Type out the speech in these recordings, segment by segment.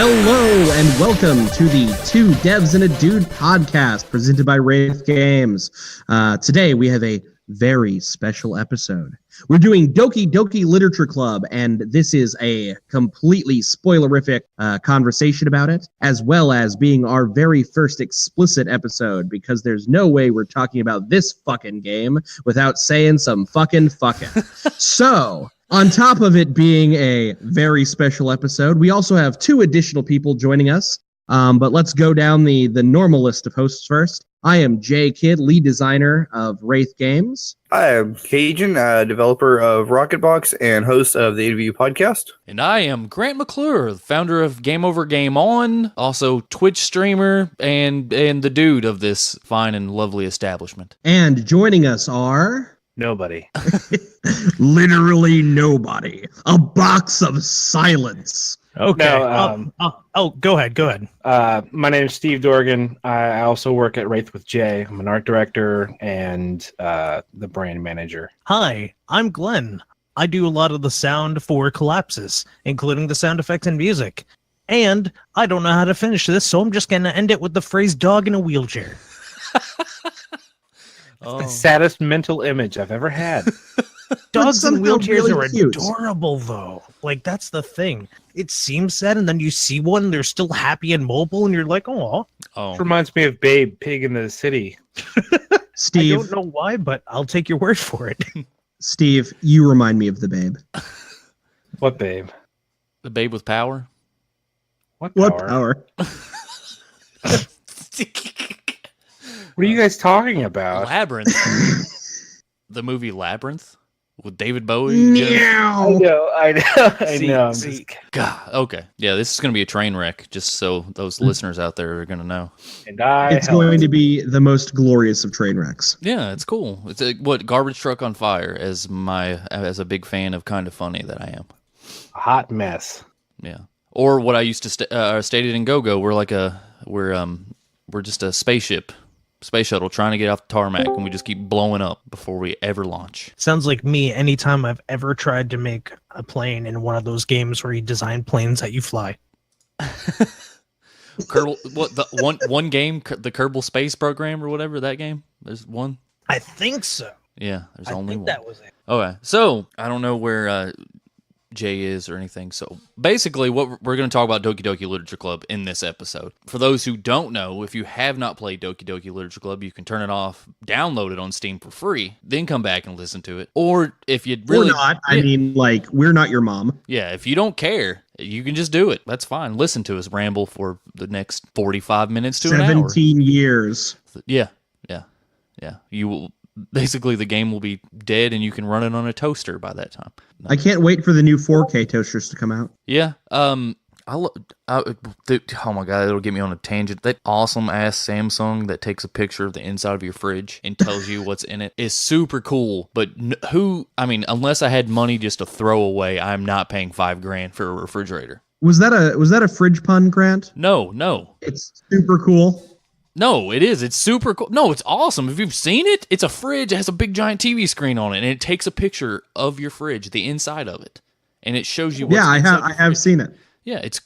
Hello and welcome to the Two Devs and a Dude podcast presented by Wraith Games. Today we have a very special episode. We're doing Doki Doki Literature Club, and this is a completely spoilerific conversation about it, as well as being our very first explicit episode, because there's no way we're talking about this fucking game without saying some fucking. So, on top of it being a very special episode, we also have two additional people joining us. But let's go down the normal list of hosts first. I am Jay Kidd, lead designer of Wraith Games. I am Cajun, developer of Rocketbox and host of the IndieView Podcast. And I am Grant McClure, founder of GameOver GameOn, also Twitch streamer, and the dude of this fine and lovely establishment. And joining us are... Nobody. Literally nobody. A box of silence. Okay. No, go ahead. My name is Steve Dorgan. I also work at Wraith with Jay. I'm an art director and the brand manager. Hi, I'm Glenn. I do a lot of the sound for collapses, including the sound effects and music. And I don't know how to finish this, so I'm just going to end it with the phrase dog in a wheelchair. The saddest mental image I've ever had. Dogs in wheelchairs really are cute. adorable, though. Like, that's the thing. It seems sad, and then you see one, they're still happy and mobile, and you're like, oh. It reminds me of Babe, Pig in the City. Steve. I don't know why, but I'll take your word for it. Steve, you remind me of the Babe. What Babe? The babe with power? What power? What are you guys talking about? Labyrinth. The movie Labyrinth with David Bowie. Meow. I know. God, okay. Yeah, this is going to be a train wreck, just so those listeners out there are going to know. And it's going to be the most glorious of train wrecks. Yeah, it's cool. It's Garbage Truck on Fire, as a big fan of Kind of Funny that I am. A hot mess. Yeah. Or what I used to stated in Go-Go, we're just a space shuttle trying to get off the tarmac, and we just keep blowing up before we ever launch. Sounds like me anytime I've ever tried to make a plane in one of those games where you design planes that you fly. Kerbal, one game, the Kerbal Space Program or whatever, that game? There's one? I think so. Yeah, there's only one. That was it. Okay, so I don't know where Jay is or anything. So basically what we're going to talk about Doki Doki Literature Club in this episode. For those who don't know, if you have not played Doki Doki Literature Club, you can turn it off, download it on Steam for free, then come back and listen to it. Or if you'd really... Or not. I mean, like, we're not your mom. Yeah, if you don't care, you can just do it. That's fine. Listen to us ramble for the next 45 minutes to an hour. 17 years. Yeah. You will... Basically, the game will be dead, and you can run it on a toaster by that time. I can't wait for the new 4K toasters to come out. Yeah. Oh my god, it'll get me on a tangent. That awesome ass Samsung that takes a picture of the inside of your fridge and tells you what's in it is super cool. But unless I had money just to throw away, I'm not paying $5,000 for a refrigerator. Was that a fridge pun, Grant? No. It's super cool. No, it is. It's super cool. No, it's awesome. If you've seen it, it's a fridge. It has a big giant TV screen on it, and it takes a picture of your fridge, the inside of it, and it shows you what's inside. I have seen it. Yeah, it's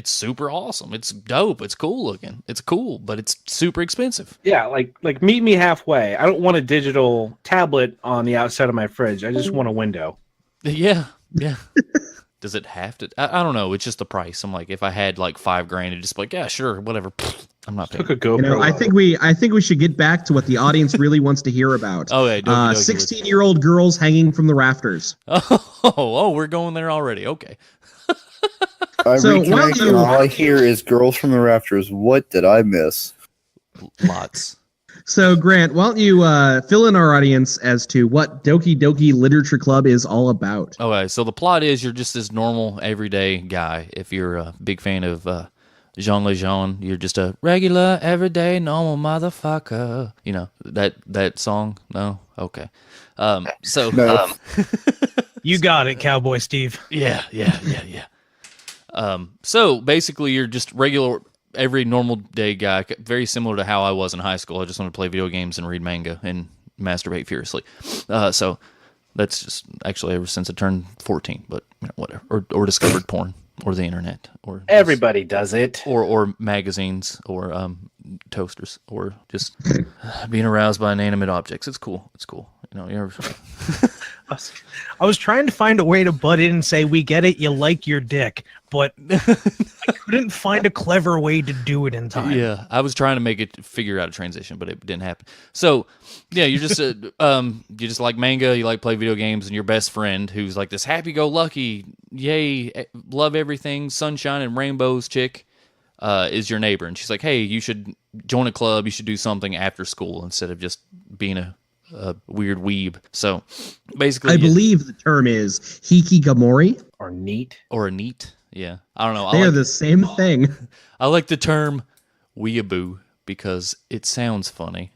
super awesome. It's dope. It's cool looking. It's cool, but it's super expensive. Yeah, like meet me halfway. I don't want a digital tablet on the outside of my fridge. I just want a window. Yeah. Does it have to? I don't know. It's just the price. I'm like, if I had like $5,000, it'd just be like, yeah, sure, whatever. I'm not paying. Took a GoPro. I think we should get back to what the audience really wants to hear about. Oh, yeah, 16-year-old girls hanging from the rafters. Oh, we're going there already. Okay. I reconnect, and all I hear is girls from the rafters. What did I miss? Lots. So, Grant, why don't you fill in our audience as to what Doki Doki Literature Club is all about? Okay, so the plot is you're just this normal, everyday guy. If you're a big fan of Jean Lejeune, you're just a regular, everyday, normal motherfucker. You know, that song? No? Okay. You got it, Cowboy Steve. Yeah. So, basically, you're just regular... Every normal day guy, very similar to how I was in high school. I just wanted to play video games and read manga and masturbate furiously. So that's just actually ever since I turned 14, but whatever. Or discovered porn. or the internet, or everybody does it, or magazines, or toasters, or just being aroused by inanimate objects. It's cool. You know, you're. I was trying to find a way to butt in and say, we get it, you like your dick, but I couldn't find a clever way to do it in time. Yeah, I was trying to figure out a transition, but it didn't happen. So, yeah, you're just you just like manga, you like play video games, and your best friend, who's like this happy-go-lucky, yay, love everything, sunshine and rainbows chick, is your neighbor, and she's like, hey, you should join a club, you should do something after school instead of just being a weird weeb. So basically, I believe the term is hikigamori or neat. Yeah, I don't know. They are the same thing. I like the term weeaboo because it sounds funny.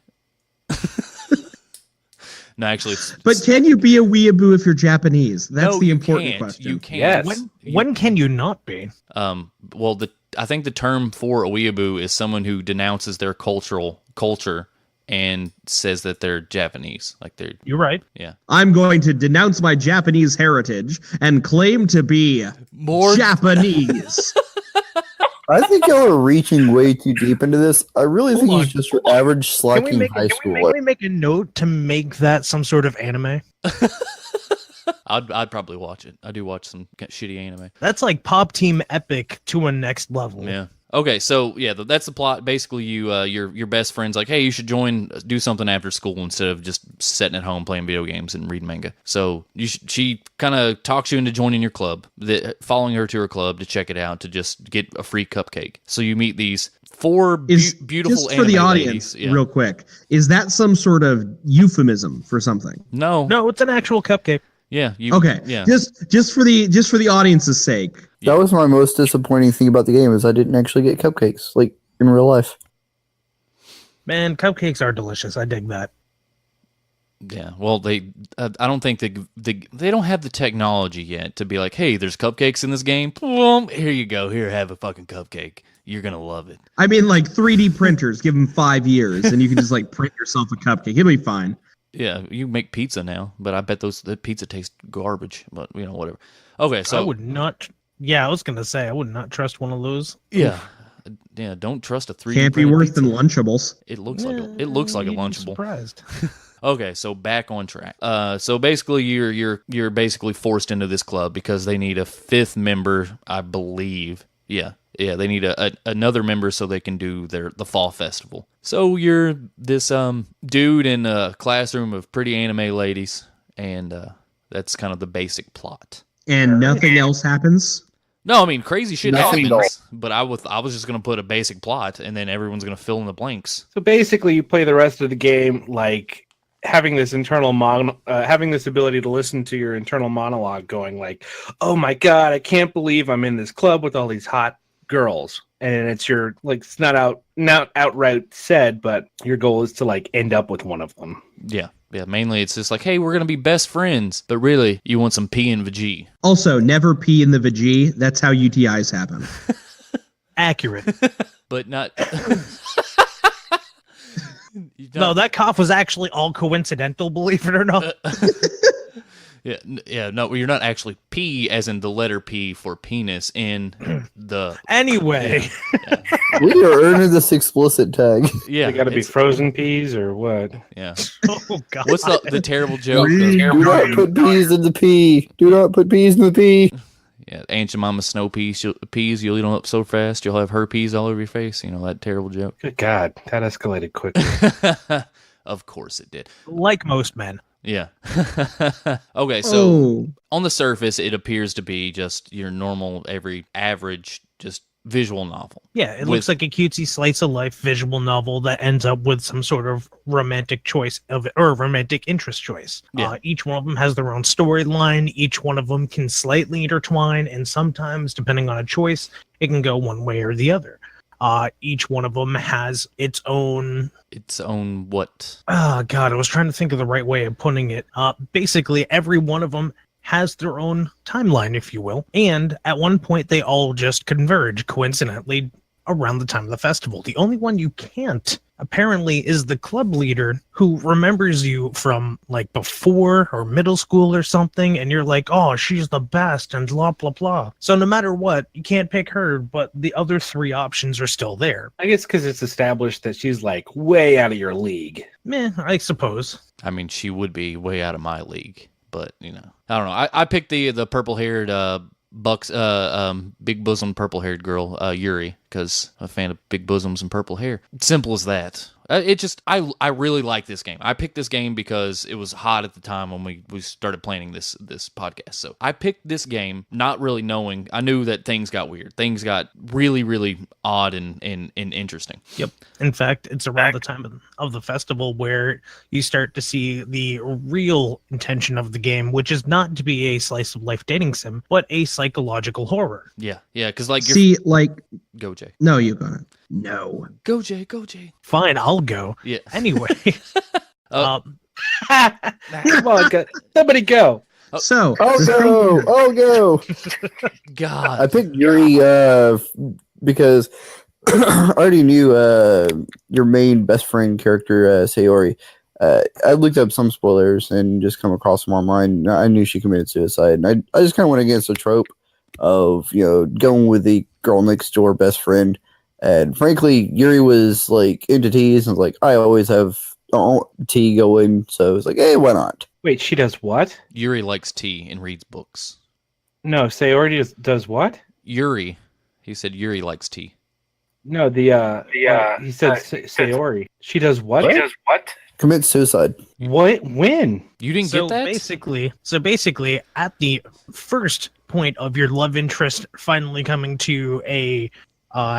No, actually, but can you be a weeaboo if you're Japanese? That's the important question. You can't. Yes. When can you not be? Well, I think the term for a weeaboo is someone who denounces their culture and says that they're Japanese. You're right. Yeah. I'm going to denounce my Japanese heritage and claim to be more Japanese. I think y'all are reaching way too deep into this. I really think he's just your average slacking high schooler. Can we make a note to make that some sort of anime? I'd probably watch it. I do watch some shitty anime. That's like Pop Team Epic to a next level. Yeah. Okay, so yeah, that's the plot. Basically, your best friend's like, hey, you should do something after school instead of just sitting at home playing video games and reading manga. So she kind of talks you into joining your club, following her to her club to check it out, to just get a free cupcake. So you meet these four beautiful just for the audience, ladies. Real quick, is that some sort of euphemism for something? No, it's an actual cupcake. Yeah. Okay. Yeah. Just for the audience's sake. That was my most disappointing thing about the game, is I didn't actually get cupcakes like in real life. Man, cupcakes are delicious. I dig that. Yeah. Well, I don't think they don't have the technology yet to be like, hey, there's cupcakes in this game. Boom, here you go. Here, have a fucking cupcake. You're gonna love it. I mean, like 3D printers. Give them 5 years, and you can just like print yourself a cupcake. It'll be fine. Yeah, you make pizza now, but I bet the pizza tastes garbage. But whatever. Okay, so I would not. Yeah, I was gonna say I would not trust one of those. Yeah, yeah. Don't trust a 3D. Can't be worse than Lunchables. It looks like a Lunchable. Surprised. Okay, so back on track. So basically, you're basically forced into this club because they need a fifth member, I believe. Yeah. They need another member so they can do the fall festival. So you're this dude in a classroom of pretty anime ladies, and that's kind of the basic plot. And nothing else happens? No, I mean crazy shit happens. No. But I was just gonna put a basic plot, and then everyone's gonna fill in the blanks. So basically, you play the rest of the game like having this having this ability to listen to your internal monologue, going like, "Oh my god, I can't believe I'm in this club with all these hot girls," and it's it's not outright said, but your goal is to like end up with one of them. Yeah. Mainly it's just like, hey, we're gonna be best friends, but really, you want some pee in vajee. Also, never pee in the vajee. That's how UTIs happen. Accurate. But not. No, that cough was actually all coincidental. Believe it or not. Yeah, no, you're not actually P as in the letter P for penis in the... Anyway. Yeah. We are earning this explicit tag. Yeah. They gotta be frozen peas or what? Yeah. Oh, God. What's the terrible joke? Do not put peas in the pea. Do not put peas in the pea. Yeah, Aunt Jemima snow peas, you'll eat them up so fast, you'll have herpes all over your face. That terrible joke. Good God, that escalated quickly. Of course it did. Like most men. Yeah. Okay, so on the surface, it appears to be just your normal, average, just visual novel. Yeah, it looks like a cutesy slice of life visual novel that ends up with some sort of romantic choice or romantic interest choice. Yeah. Each one of them has their own storyline. Each one of them can slightly intertwine, and sometimes, depending on a choice, it can go one way or the other. Each one of them has its own what? Oh God, I was trying to think of the right way of putting it. Basically, every one of them has their own timeline, if you will, and at one point they all just converge, coincidentally, around the time of the festival. The only one you can't, apparently, is the club leader who remembers you from like before or middle school or something, and you're like, oh, she's the best, and blah, blah, blah. So no matter what, you can't pick her, but the other 3 options are still there. I guess because it's established that she's like way out of your league. Meh, I suppose. I mean, she would be way out of my league, but I don't know. I picked the purple-haired big bosom purple-haired girl, Yuri, because I'm a fan of big bosoms and purple hair. Simple as that. I really like this game. I picked this game because it was hot at the time when we started planning this podcast. So I picked this game not really knowing. I knew that things got weird. Things got really, really odd and interesting. Yep. In fact, it's around the time of the festival where you start to see the real intention of the game, which is not to be a slice of life dating sim, but a psychological horror. Yeah, because go Jay. No, you got it. No. Go Jay. Fine, I'll go. Yeah. Anyway. Come on, somebody go. So, I'll go. God. I picked Yuri because I already knew your main best friend character, Sayori. I looked up some spoilers and just come across them online. I knew she committed suicide. And I just kind of went against the trope of, going with the girl next door best friend. And frankly, Yuri was like into teas, and was like, I always have tea going, so it's like, hey, why not? Wait, she does what? Yuri likes tea and reads books. No, Sayori does what? Yuri. He said Yuri likes tea. No, he said Sayori. She does what? She does what? Commit suicide. What? When? You didn't get that? Basically, at the first point of your love interest finally coming to a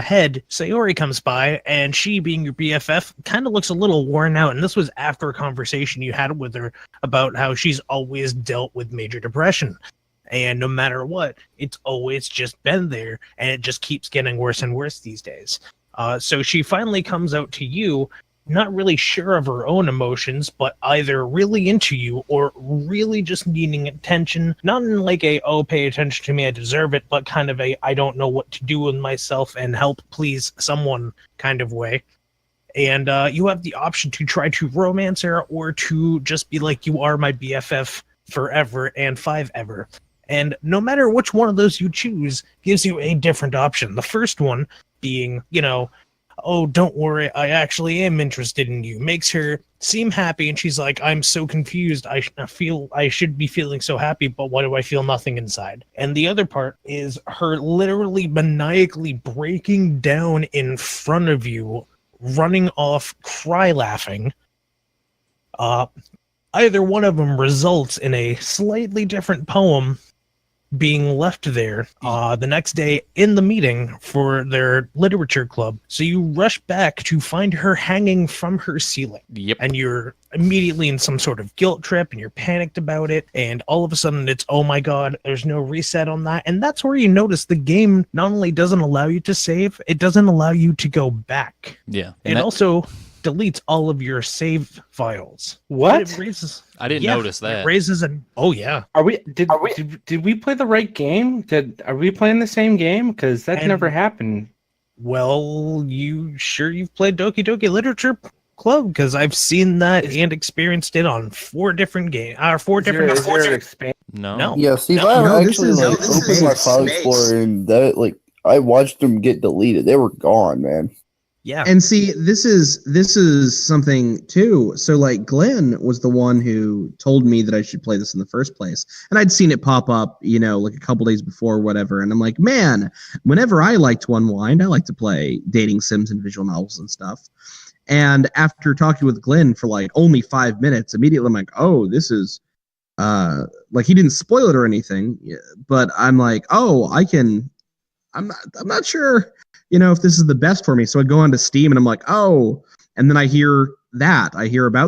head, Sayori comes by, and she, being your BFF, kind of looks a little worn out. And this was after a conversation you had with her about how she's always dealt with major depression. And no matter what, it's always just been there, and it just keeps getting worse and worse these days. So she finally comes out to you, not really sure of her own emotions, but either really into you or really just needing attention. Not in like a, oh, pay attention to me, I deserve it, but kind of a, I don't know what to do with myself and help please someone kind of way. And you have the option to try to romance her or to just be like, you are my BFF forever and 5 ever. And no matter which one of those you choose gives you a different option. The first one being, oh, don't worry, I actually am interested in you. Makes her seem happy, and she's like, I'm so confused. I feel I should be feeling so happy, but why do I feel nothing inside? And the other part is her literally maniacally breaking down in front of you, running off, cry laughing. Either one of them results in a slightly different poem being left there the next day in the meeting for their literature club. So you rush back to find her hanging from her ceiling. Yep. And you're immediately in some sort of guilt trip, and you're panicked about it. And all of a sudden it's, oh my God, there's no reset on that. And that's where you notice the game not only doesn't allow you to save, it doesn't allow you to go back. Yeah. It also deletes all of your save files. What? I didn't notice that. It raises oh yeah. Did we play the right game? Are we playing the same game? Because that never happened. Well, you've played Doki Doki Literature Club? Because I've seen that and experienced it on 4 different games. No. Yeah, Steve, I actually opened my file explorer, and that I watched them get deleted. They were gone, man. Yeah. And see, this is something too. So Glenn was the one who told me that I should play this in the first place. And I'd seen it pop up, a couple days before or whatever. And I'm like, man, whenever I like to unwind, I like to play dating sims and visual novels and stuff. And after talking with Glenn for only 5 minutes, immediately I'm like, oh, this is he didn't spoil it or anything, but I'm like, oh, I'm not sure, if this is the best for me. So I go onto Steam and I'm like, oh, and then I hear about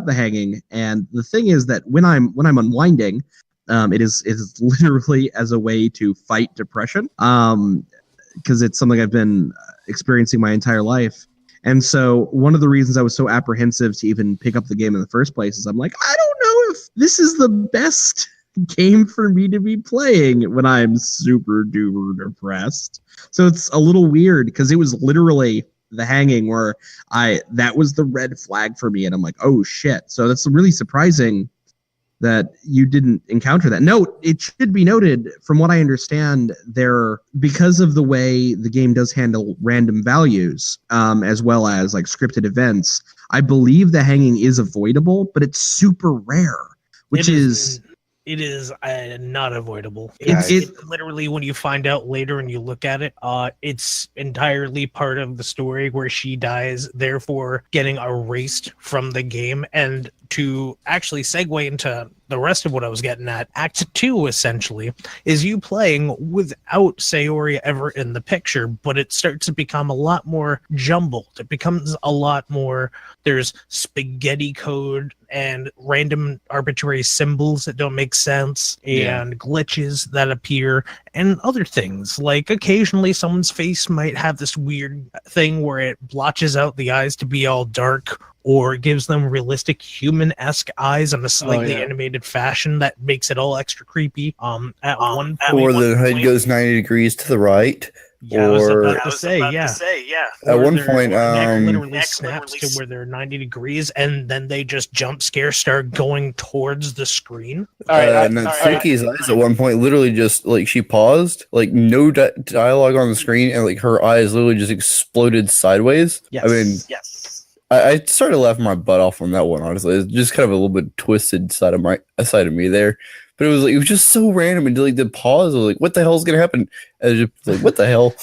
the hanging. And the thing is that when I'm unwinding, it is literally as a way to fight depression. Because it's something I've been experiencing my entire life. And so one of the reasons I was so apprehensive to even pick up the game in the first place is I'm like, I don't know if this is the best game for me to be playing when I'm super duper depressed. So it's a little weird because it was literally The Hanging where that was the red flag for me, and I'm like, oh shit. So that's really surprising that you didn't encounter that. Note, it should be noted, from what I understand, because of the way the game does handle random values, as well as like scripted events, I believe The Hanging is avoidable, but it's super rare, which is it is not avoidable. Yeah, It's literally, when you find out later and you look at it, it's entirely part of the story where she dies, therefore getting erased from the game. And to actually segue into the rest of what I was getting at, Act 2 essentially is you playing without Sayori ever in the picture, but it starts to become a lot more jumbled. It becomes a lot more, there's spaghetti code and random arbitrary symbols that don't make sense, and glitches that appear, and other things. Like occasionally someone's face might have this weird thing where it blotches out the eyes to be all dark, or gives them realistic human-esque eyes in a slightly animated fashion that makes it all extra creepy. At one point, or the head goes 90 degrees to the right. Yeah, I was about to say, At one point, neck literally snaps to where they're 90 degrees, and then they just jump scare start going towards the screen. And then Suki's eyes at one point literally just like she paused, like no dialogue on the screen, and like her eyes literally just exploded sideways. Yes. I mean, I started laughing my butt off on that one. Honestly, it's just kind of a little bit twisted side of me there. But it was just so random, and like the pause was like, "What the hell is gonna happen?" And just like, "What the hell?"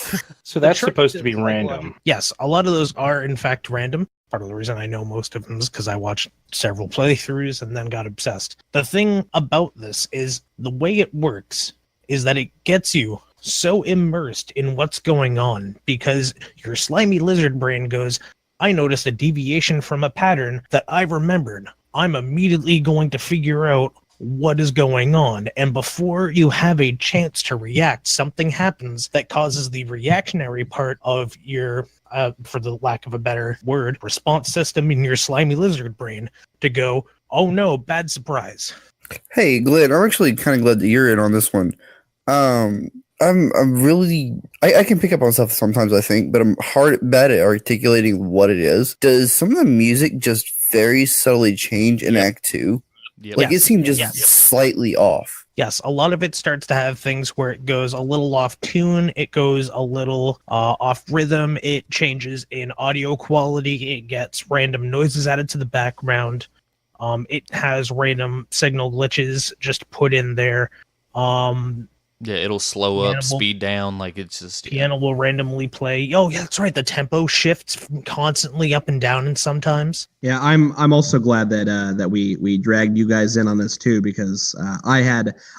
So that's supposed to be random. Yes, a lot of those are in fact random. Part of the reason I know most of them is because I watched several playthroughs and then got obsessed. The thing about this is the way it works is that it gets you so immersed in what's going on because your slimy lizard brain goes, I noticed a deviation from a pattern that I remembered. I'm immediately going to figure out what is going on. And before you have a chance to react, something happens that causes the reactionary part of your, for the lack of a better word, response system in your slimy lizard brain to go, oh no, bad surprise. Hey, Glenn, I'm actually kind of glad that you're in on this one. I'm really I can pick up on stuff sometimes, I think, but I'm bad at articulating what it is. Does some of the music just very subtly change in Act 2? Yep. Like it seemed just slightly off. Yes, a lot of it starts to have things where it goes a little off tune, it goes a little off rhythm, it changes in audio quality, it gets random noises added to the background, it has random signal glitches just put in there. Yeah, it'll slow up, speed down, like it's just... Piano will randomly play. Oh, yeah, that's right. The tempo shifts constantly up and down and sometimes. Yeah, I'm also glad that we dragged you guys in on this too, because I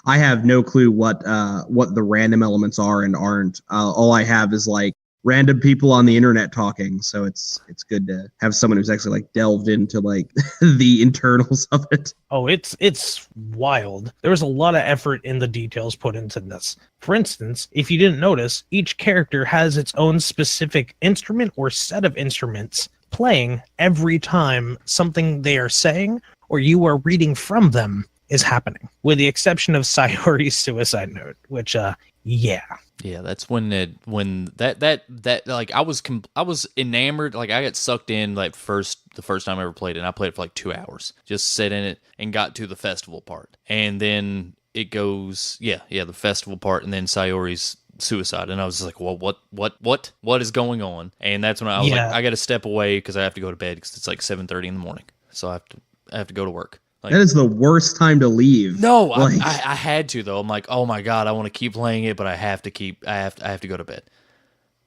have no clue what the random elements are and aren't. All I have is like random people on the internet talking, so it's good to have someone who's actually like delved into like the internals of it. Oh, it's wild. There was a lot of effort in the details put into this. For instance, if you didn't notice, each character has its own specific instrument or set of instruments playing every time something they are saying or you are reading from them is happening, with the exception of Sayori's suicide note, which Yeah, that's when that like I was enamored, like I got sucked in like the first time I ever played it, and I played it for like 2 hours. Just sat in it and got to the festival part. And then it goes the festival part and then Sayori's suicide, and I was just like, well, what is going on? And that's when I was like, I got to step away because I have to go to bed because it's like 7:30 in the morning. So I have to go to work. Like, that is the worst time to leave. No, like, I had to though. I'm like, oh my god, I want to keep playing it, but I have to go to bed.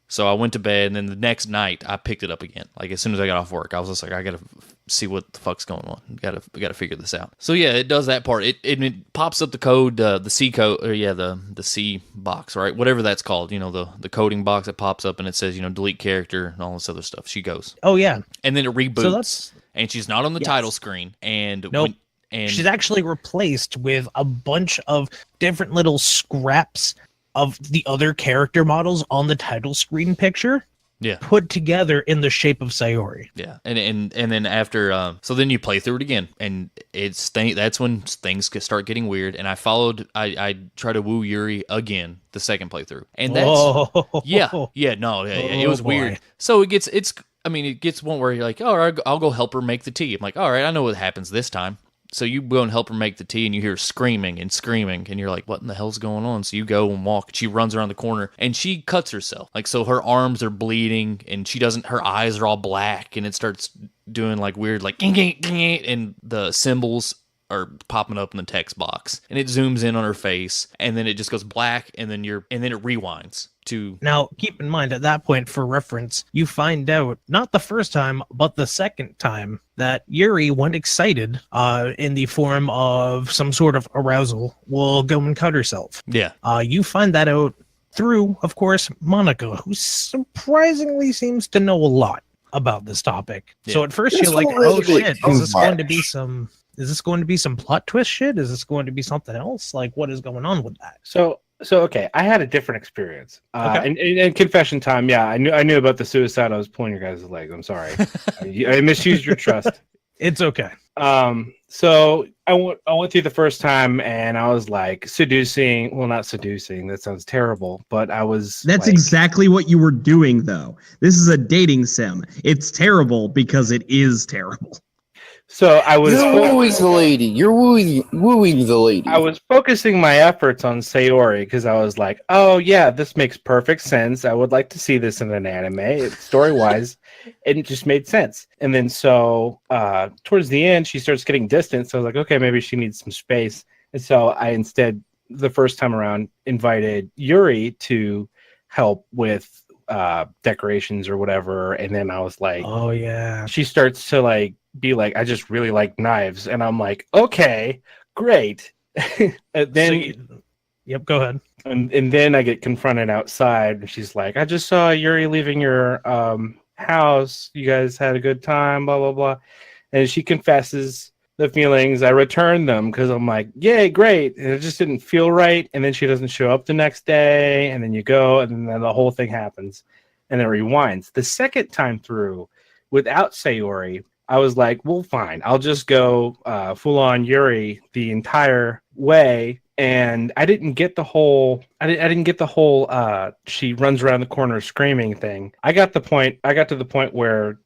So I went to bed, and then the next night I picked it up again. Like as soon as I got off work, I was just like, I gotta see what the fuck's going on. Gotta figure this out. So yeah, it does that part. It pops up the code, the C code, or the C box, right? Whatever that's called. You know, the coding box that pops up and it says, delete character and all this other stuff. She goes. Oh yeah. And then it reboots. And she's not on the title screen. And nope. She's actually replaced with a bunch of different little scraps of the other character models on the title screen picture. put together in the shape of Sayori. Yeah, and then after, so then you play through it again, and that's when things start getting weird. And I try to woo Yuri again the second playthrough, and that's it was weird. So it gets one where you're like, all right, I'll go help her make the tea. I'm like, all right, I know what happens this time. So you go and help her make the tea, and you hear screaming, and you're like, what in the hell's going on? So you go and walk, and she runs around the corner, and she cuts herself. Like, so her arms are bleeding, and her eyes are all black, and it starts doing like weird, like, and the symbols are popping up in the text box, and it zooms in on her face, and then it just goes black, and then it rewinds to. Now, keep in mind at that point, for reference, you find out not the first time, but the second time that Yuri, when excited, in the form of some sort of arousal, will go and cut herself. Yeah. You find that out through, of course, Monica, who surprisingly seems to know a lot about this topic. Yeah. So at first you're like, oh shit, is this going to be some plot twist shit? Is this going to be something else? Like, what is going on with that? So okay, I had a different experience. And confession time, yeah, I knew about the suicide. I was pulling your guys' legs. I'm sorry. I misused your trust. It's okay. So I went through the first time, and I was like seducing. Well, not seducing. That sounds terrible. But I was. That's exactly what you were doing, though. This is a dating sim. It's terrible because it is terrible. So I was. You're wooing the lady. You're wooing the lady. I was focusing my efforts on Sayori because I was like, oh yeah, this makes perfect sense. I would like to see this in an anime. Story-wise, it just made sense. And then so towards the end, she starts getting distant. So I was like, okay, maybe she needs some space. And so I instead, the first time around, invited Yuri to help with decorations or whatever. And then I was like, oh yeah. She starts to be like, I just really like knives, and I'm like, okay, great. And then yep, go ahead. And then I get confronted outside, and she's like, I just saw Yuri leaving your house, you guys had a good time, blah blah blah. And she confesses the feelings. I return them because I'm like, yay, great. And it just didn't feel right. And then she doesn't show up the next day, and then you go, and then the whole thing happens, and then it rewinds. The second time through without Sayori, I was like, well, fine. I'll just go full on Yuri the entire way. And I didn't get the whole. I didn't get the whole. She runs around the corner screaming thing. I got to the point where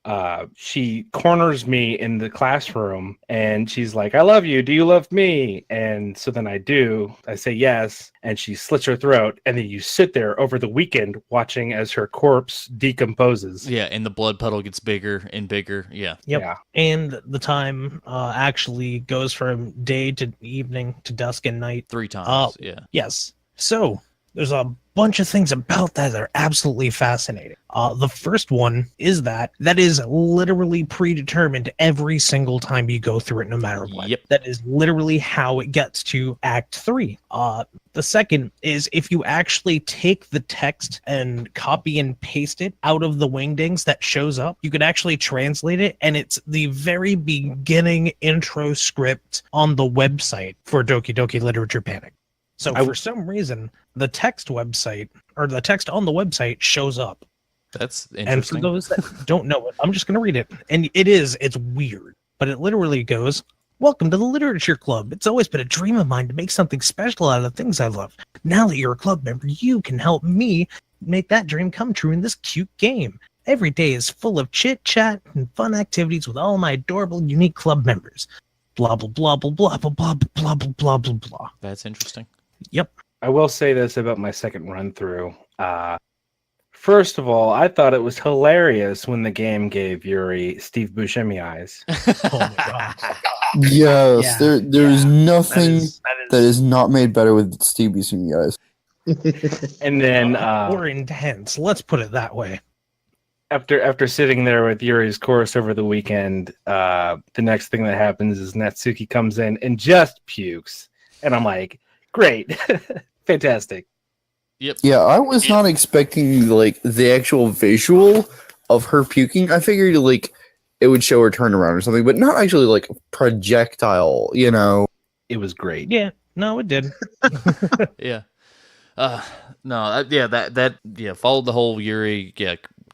she corners me in the classroom, and she's like, "I love you. Do you love me?" And so then I do. I say yes, and she slits her throat. And then you sit there over the weekend watching as her corpse decomposes. Yeah, and the blood puddle gets bigger and bigger. Yeah. Yep. Yeah. And the time actually goes from day to evening to dusk and night. 3 times. Yeah. Yes. So there's a bunch of things about that are absolutely fascinating. The first one is that is literally predetermined every single time you go through it, no matter what. Yep. That is literally how it gets to Act 3. The second is if you actually take the text and copy and paste it out of the wingdings that shows up, you could actually translate it, and it's the very beginning intro script on the website for Doki Doki Literature Panic. So for some reason, the text website or the text on the website shows up. That's interesting. And for those that don't know it, I'm just going to read it. And it's weird, but it literally goes, "Welcome to the Literature Club. It's always been a dream of mine to make something special out of the things I love. Now that you're a club member, you can help me make that dream come true in this cute game. Every day is full of chit chat and fun activities with all my adorable, unique club members. Blah, blah, blah, blah, blah, blah, blah, blah, blah, blah, blah, blah." That's interesting. Yep. I will say this about my second run through. First of all, I thought it was hilarious when the game gave Yuri Steve Buscemi eyes. Oh my god. Yes, there's nothing that is not made better with Steve Buscemi eyes. And then or intense. Let's put it that way. After sitting there with Yuri's course over the weekend, the next thing that happens is Natsuki comes in and just pukes, and I'm like, great, fantastic. Yep. Yeah, I was not expecting the actual visual of her puking. I figured it would show her turnaround or something, but not actually projectile. It was great. Yeah. No, it did. Yeah. No. Followed the whole Yuri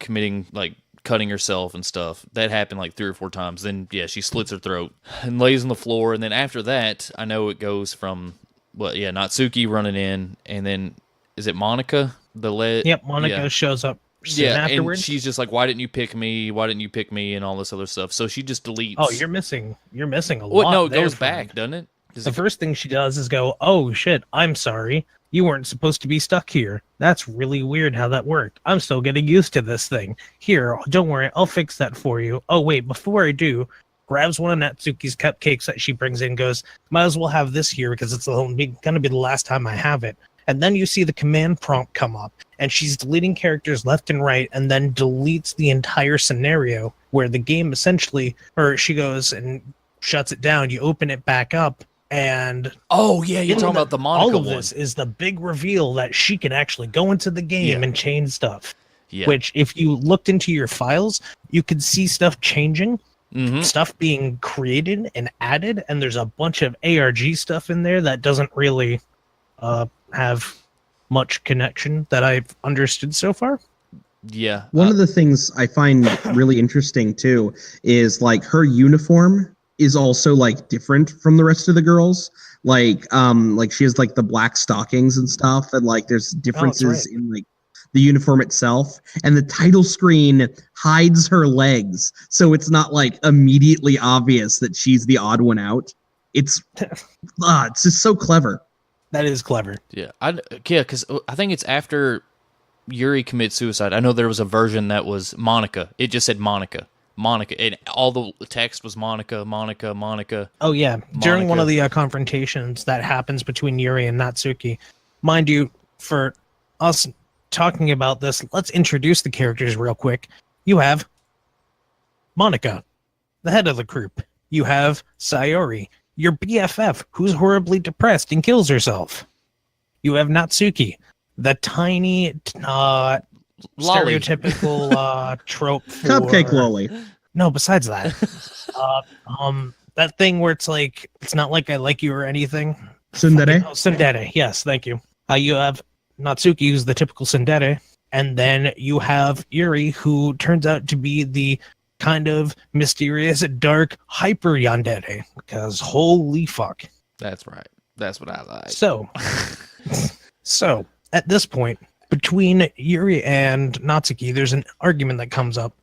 committing, like, cutting herself and stuff. That happened like 3 or 4 times. Then, yeah, she slits her throat and lays on the floor. And then after that, I know it goes from, Natsuki running in, and then, is it Monica? Yep, Monica shows up soon afterwards. And she's just like, why didn't you pick me? Why didn't you pick me? And all this other stuff. So she just deletes. Oh, you're missing a lot. No, it goes back, doesn't it? The first thing she does is go, oh shit, I'm sorry. You weren't supposed to be stuck here. That's really weird how that worked. I'm still getting used to this thing. Here, don't worry, I'll fix that for you. Oh wait, before I do, grabs one of Natsuki's cupcakes that she brings in, goes, might as well have this here because it's going to be the last time I have it. And then you see the command prompt come up, and she's deleting characters left and right, and then deletes the entire scenario where the game essentially, or she goes and shuts it down. You open it back up, and you're talking about the Monica all of one. this is the big reveal that she can actually go into the game and change stuff. Yeah. Which, if you looked into your files, you could see stuff changing, stuff being created and added, and there's a bunch of ARG stuff in there that doesn't really have much connection that I've understood so far. Yeah. One of the things I find really interesting too is like her uniform is also like different from the rest of the girls. Like she has like the black stockings and stuff, and like there's differences in like the uniform itself, and the title screen hides her legs, so it's not like immediately obvious that she's the odd one out. It's just so clever. That is clever. Yeah, because I think it's after Yuri commits suicide. I know there was a version that was Monica. It just said Monica, and all the text was Monica. Oh yeah, during one of the confrontations that happens between Yuri and Natsuki, mind you, for us talking about this, let's introduce the characters real quick. You have Monica, the head of the group. You have Sayori, your BFF, who's horribly depressed and kills herself. You have Natsuki, the tiny, stereotypical trope for... Cupcake lolly. No, besides that. That thing where it's like, it's not like I like you or anything. Tsundere? Tsundere, yes, thank you. You have Natsuki, who's the typical tsundere, and then you have Yuri, who turns out to be the kind of mysterious, dark, hyper yandere, because holy fuck. That's right. That's what I like. So at this point, between Yuri and Natsuki, there's an argument that comes up,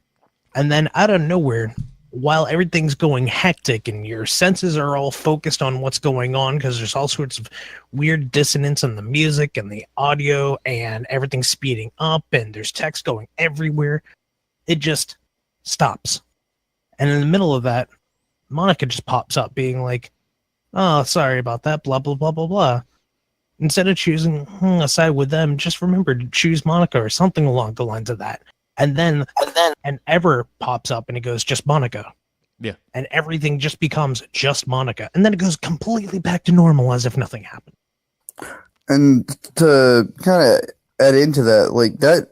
and then out of nowhere, while everything's going hectic and your senses are all focused on what's going on, because there's all sorts of weird dissonance in the music and the audio, and everything's speeding up, and there's text going everywhere, it just stops. And in the middle of that, Monica just pops up being like, oh, sorry about that, blah, blah, blah, blah, blah. Instead of choosing a side with them, just remember to choose Monica or something along the lines of that. And then an Ever pops up and it goes, just Monica. Yeah. And everything just becomes just Monica. And then it goes completely back to normal as if nothing happened. And to kind of add into that, like that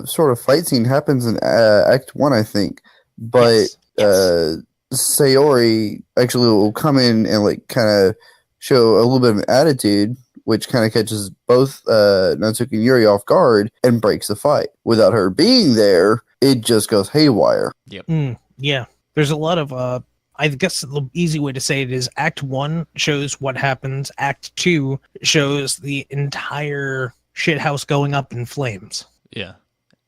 sort of fight scene happens in Act 1, I think. But Yes. Sayori actually will come in and like kind of show a little bit of an attitude, which kind of catches both Natsuki and Yuri off guard and breaks the fight. Without her being there, it just goes haywire. Yep. Yeah. There's a lot of, I guess the easy way to say it is Act 1 shows what happens. Act 2 shows the entire shithouse going up in flames. Yeah.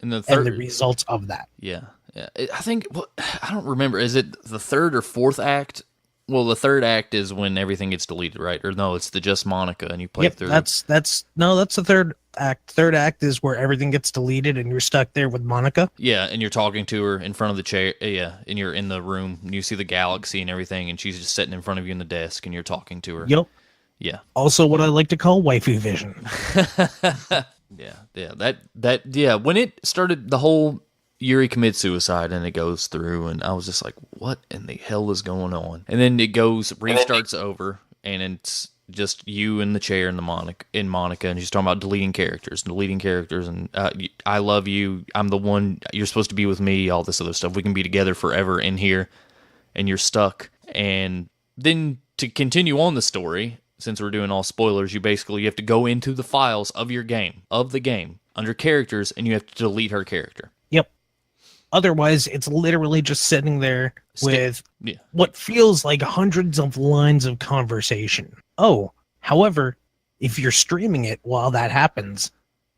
And the third, and the results of that. Yeah. Yeah. I think, I don't remember. Is it the third or fourth act? Well, the third act is when everything gets deleted, right? Or no, it's the just Monica, and you play through. That's the third act. Third act is where everything gets deleted, and you're stuck there with Monica. Yeah, and you're talking to her in front of the chair. Yeah, and you're in the room, and you see the galaxy and everything, and she's just sitting in front of you in the desk, and you're talking to her. Yep. Yeah. Also, what I like to call waifu vision. Yeah. When it started, the whole Yuri commits suicide and it goes through, and I was just like, what in the hell is going on? And then it restarts over, and it's just you in the chair and Monica, and she's talking about deleting characters, and I love you, I'm the one, you're supposed to be with me, all this other stuff, we can be together forever in here, and you're stuck. And then to continue on the story, since we're doing all spoilers, you have to go into the files of the game, under characters, and you have to delete her character. Yep. Otherwise, it's literally just sitting there with what feels like hundreds of lines of conversation. Oh, however, if you're streaming it while that happens,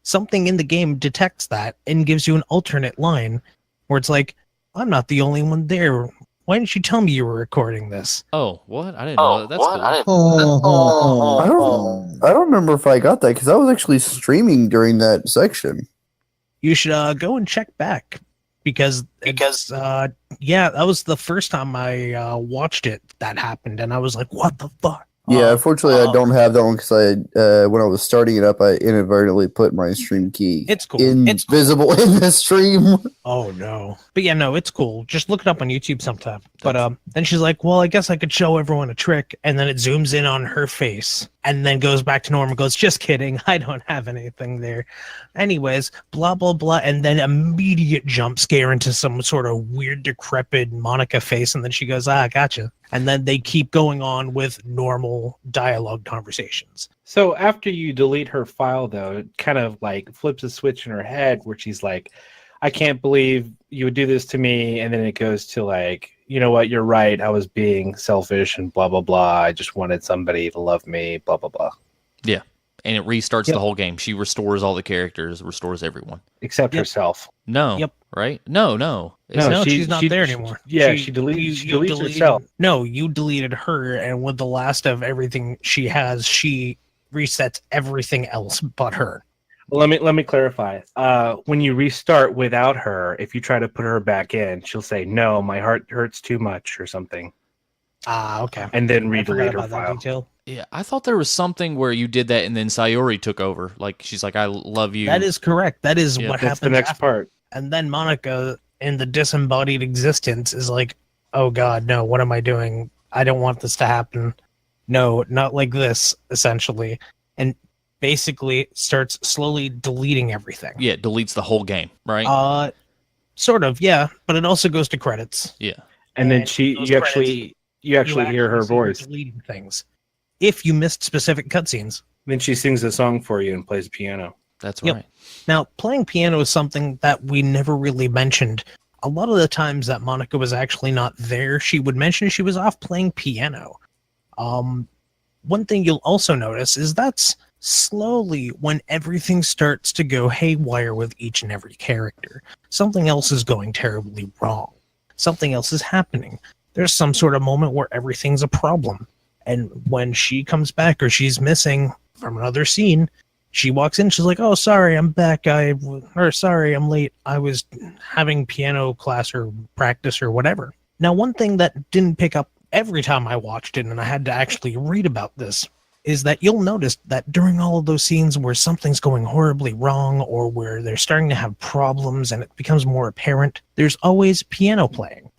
something in the game detects that and gives you an alternate line where it's like, I'm not the only one there. Why didn't you tell me you were recording this? Oh, what? I didn't know that. That's cool. I don't remember if I got that because I was actually streaming during that section. You should go and check back because that was the first time I watched it that happened, and I was like, what the fuck? Yeah, unfortunately, I don't have that one because when I was starting it up, I inadvertently put my stream key. It's cool. It's visible in the stream. Oh no! But yeah, no, it's cool. Just look it up on YouTube sometime. But then she's like, "Well, I guess I could show everyone a trick," and then it zooms in on her face, and then goes back to normal. Goes, "Just kidding. I don't have anything there." Anyways, blah blah blah, and then immediate jump scare into some sort of weird decrepit Monica face, and then she goes, "Ah, gotcha." And then they keep going on with normal dialogue conversations. So after you delete her file, though, it kind of like flips a switch in her head where she's like, I can't believe you would do this to me. And then it goes to like, you know what, you're right. I was being selfish and blah, blah, blah. I just wanted somebody to love me, blah, blah, blah. Yeah. And it restarts the whole game. She restores all the characters, restores everyone. Except herself. No. Yep. Right? No. No, she's not there anymore. Yeah, she deletes herself. No, you deleted her, and with the last of everything she has, she resets everything else but her. Well, let me clarify. When you restart without her, if you try to put her back in, she'll say, "No, my heart hurts too much" or something. Okay. And then redelete her file. Detail. Yeah, I thought there was something where you did that and then Sayori took over. Like, she's like, I love you. That is correct. That is what happens. That's the next part. And then Monica, in the disembodied existence, is like, oh God, no, what am I doing? I don't want this to happen. No, not like this, essentially. And basically starts slowly deleting everything. Yeah, it deletes the whole game, right? Sort of, yeah. But it also goes to credits. Yeah. And then you actually hear her voice. Deleting things. If you missed specific cutscenes. Then she sings a song for you and plays piano. That's right. Now, playing piano is something that we never really mentioned. A lot of the times that Monica was actually not there, she would mention she was off playing piano. One thing you'll also notice is that's slowly when everything starts to go haywire with each and every character. Something else is going terribly wrong. Something else is happening. There's some sort of moment where everything's a problem. And when she comes back or she's missing from another scene, she walks in, she's like, oh, sorry, I'm back. Sorry, I'm late. I was having piano class or practice or whatever. Now, one thing that didn't pick up every time I watched it, and I had to actually read about this, is that you'll notice that during all of those scenes where something's going horribly wrong or where they're starting to have problems and it becomes more apparent, there's always piano playing.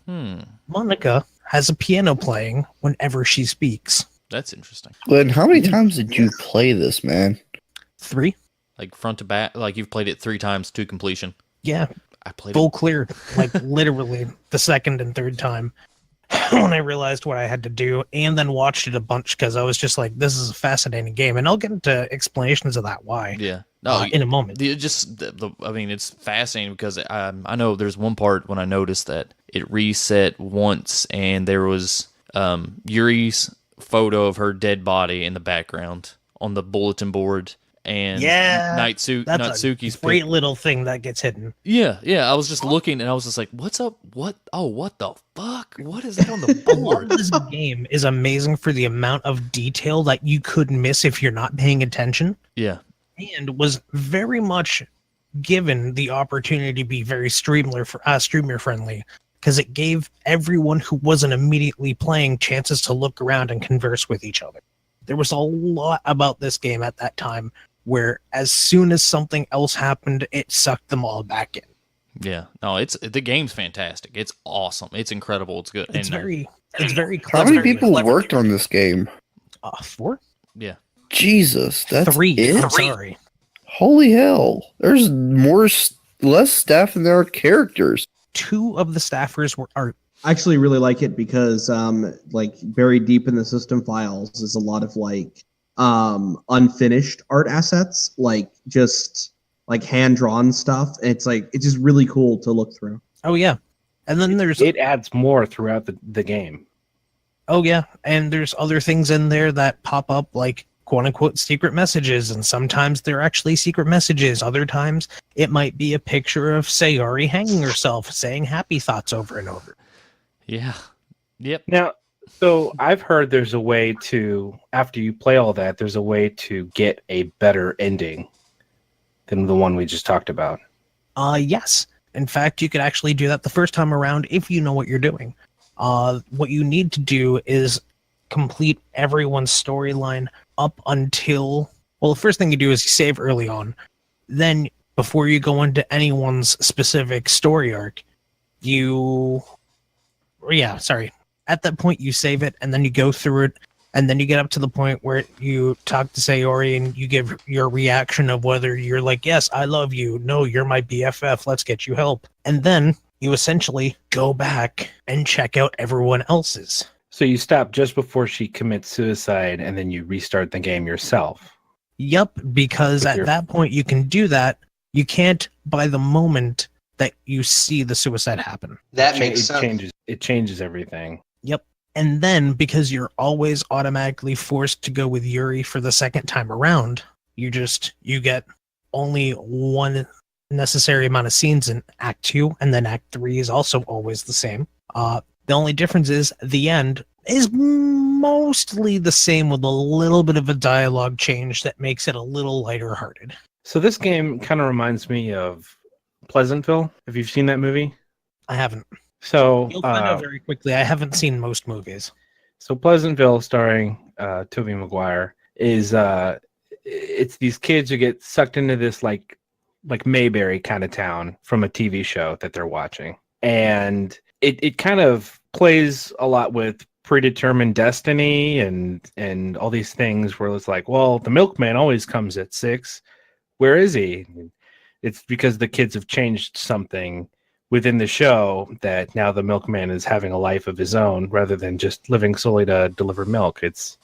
Monica has a piano playing whenever she speaks. That's interesting. Glenn, how many times did you play this, man? 3. Like front to back, like you've played it 3 times to completion. Yeah. I played full clear, like literally the second and third time when I realized what I had to do, and then watched it a bunch because I was just like, this is a fascinating game. And I'll get into explanations of that why. Yeah. No, in a moment. I mean, it's fascinating because I know there's one part when I noticed that it reset once and there was Yuri's photo of her dead body in the background on the bulletin board. And Natsuki's great little thing that gets hidden. Yeah. I was just looking and I was just like, what's up? What? Oh, what the fuck? What is that on the board? This game is amazing for the amount of detail that you could miss if you're not paying attention. Yeah. And was very much given the opportunity to be very streamer friendly because it gave everyone who wasn't immediately playing chances to look around and converse with each other. There was a lot about this game at that time where as soon as something else happened, it sucked them all back in. Yeah. No, the game's fantastic. It's awesome. It's incredible. It's good. It's very clever. How many people worked on this game? 4? Yeah. Jesus, that's 3. it? I'm sorry. Holy hell. There's less staff than there are characters. 2 of the staffers were art. I actually really like it because like buried deep in the system files is a lot of like unfinished art assets, like just like hand drawn stuff. And it's just really cool to look through. Oh yeah, and then it adds more throughout the game. Oh yeah, and there's other things in there that pop up, like quote unquote secret messages, and sometimes they're actually secret messages. Other times it might be a picture of Sayori hanging herself, saying happy thoughts over and over. Yeah. Yep. Now, so I've heard there's a way to, after you play all that, there's a way to get a better ending than the one we just talked about. Yes. In fact, you could actually do that the first time around if you know what you're doing. What you need to do is complete everyone's storyline up until, well, the first thing you do is you save early on. Then, before you go into anyone's specific story arc, at that point you save it, and then you go through it, and then you get up to the point where you talk to Sayori and you give your reaction of whether you're like, yes, I love you, no, you're my BFF, let's get you help. And then you essentially go back and check out everyone else's. So you stop just before she commits suicide, and then you restart the game yourself. Yep, because at that point you can do that. You can't by the moment that you see the suicide happen. That makes sense. It changes everything. Yep. And then, because you're always automatically forced to go with Yuri for the second time around, you get only one necessary amount of scenes in Act 2, and then Act 3 is also always the same. The only difference is the end is mostly the same, with a little bit of a dialogue change that makes it a little lighter hearted. So this game kind of reminds me of Pleasantville. Have you seen that movie? I haven't. So you'll find out very quickly. I haven't seen most movies. So Pleasantville, starring Tobey Maguire, is it's these kids who get sucked into this like Mayberry kind of town from a TV show that they're watching, and it kind of plays a lot with predetermined destiny and all these things where it's like, well, the milkman always comes at 6. Where is he? It's because the kids have changed something within the show that now the milkman is having a life of his own rather than just living solely to deliver milk. It's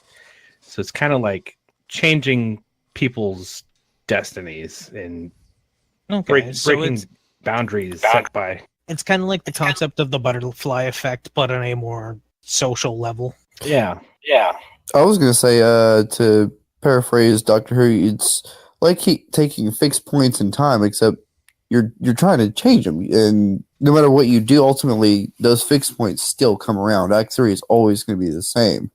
kind of like changing people's destinies and breaking boundaries set by. It's kind of like the concept of the butterfly effect, but on a more social level. Yeah. I was gonna say, to paraphrase Doctor Who, it's like taking fixed points in time, except you're trying to change them, and no matter what you do, ultimately those fixed points still come around. Act 3 is always going to be the same,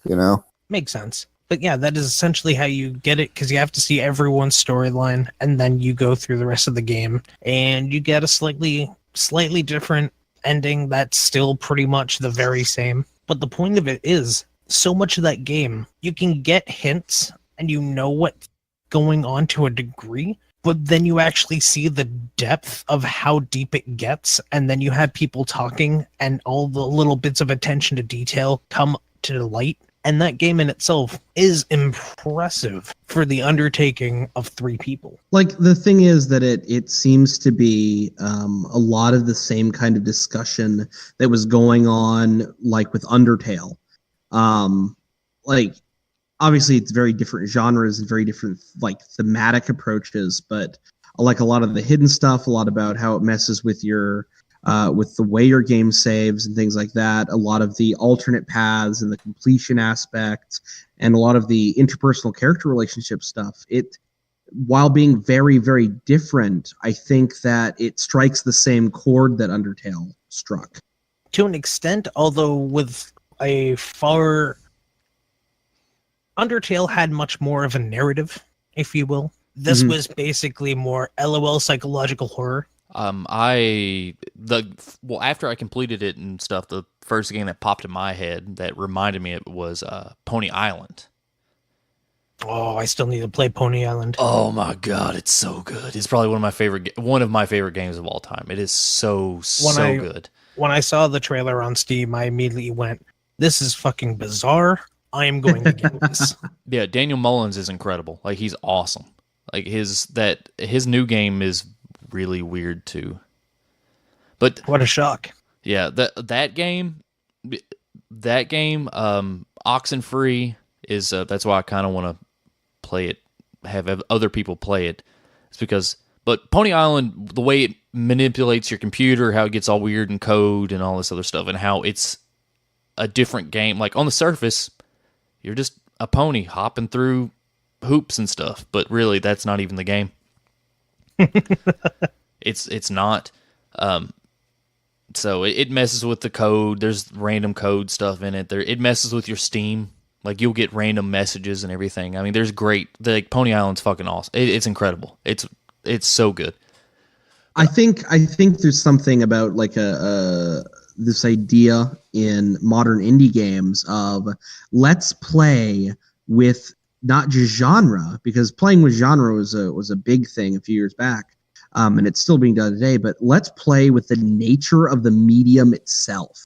you know. Makes sense. But yeah, that is essentially how you get it, because you have to see everyone's storyline, and then you go through the rest of the game, and you get a slightly different ending that's still pretty much the very same. But the point of it is, so much of that game, you can get hints, and you know what's going on to a degree, but then you actually see the depth of how deep it gets, and then you have people talking, and all the little bits of attention to detail come to the light. And that game in itself is impressive for the undertaking of 3 people. Like, the thing is that it seems to be a lot of the same kind of discussion that was going on, like, with Undertale. Like, obviously it's very different genres and very different, like, thematic approaches, but like a lot of the hidden stuff, a lot about how it messes with your with the way your game saves and things like that, a lot of the alternate paths and the completion aspect, and a lot of the interpersonal character relationship stuff. It, while being very, very different, I think that it strikes the same chord that Undertale struck. To an extent, although with a far... Undertale had much more of a narrative, if you will. This was basically more LOL psychological horror. After I completed it and stuff, the first game that popped in my head that reminded me of it was Pony Island. Oh, I still need to play Pony Island. Oh my god, it's so good. It's probably one of my favorite games of all time. It is so good. When I saw the trailer on Steam, I immediately went, "This is fucking bizarre. I am going to get this." Yeah, Daniel Mullins is incredible. Like, he's awesome. Like, his new game is really weird too. But what a shock. Yeah, that game Oxenfree is that's why I kind of want to play it, have other people play it. It's because But Pony Island, the way it manipulates your computer, how it gets all weird and code and all this other stuff, and how it's a different game. Like on the surface, you're just a pony hopping through hoops and stuff, but really that's not even the game. It's not. So it messes with the code. There's random code stuff in it. It messes with your Steam. Like you'll get random messages and everything. I mean, there's great. Like Pony Island's fucking awesome. It's incredible. It's so good. I think there's something about like this idea in modern indie games of let's play with not just genre, because playing with genre was a big thing a few years back, and it's still being done today. But let's play with the nature of the medium itself.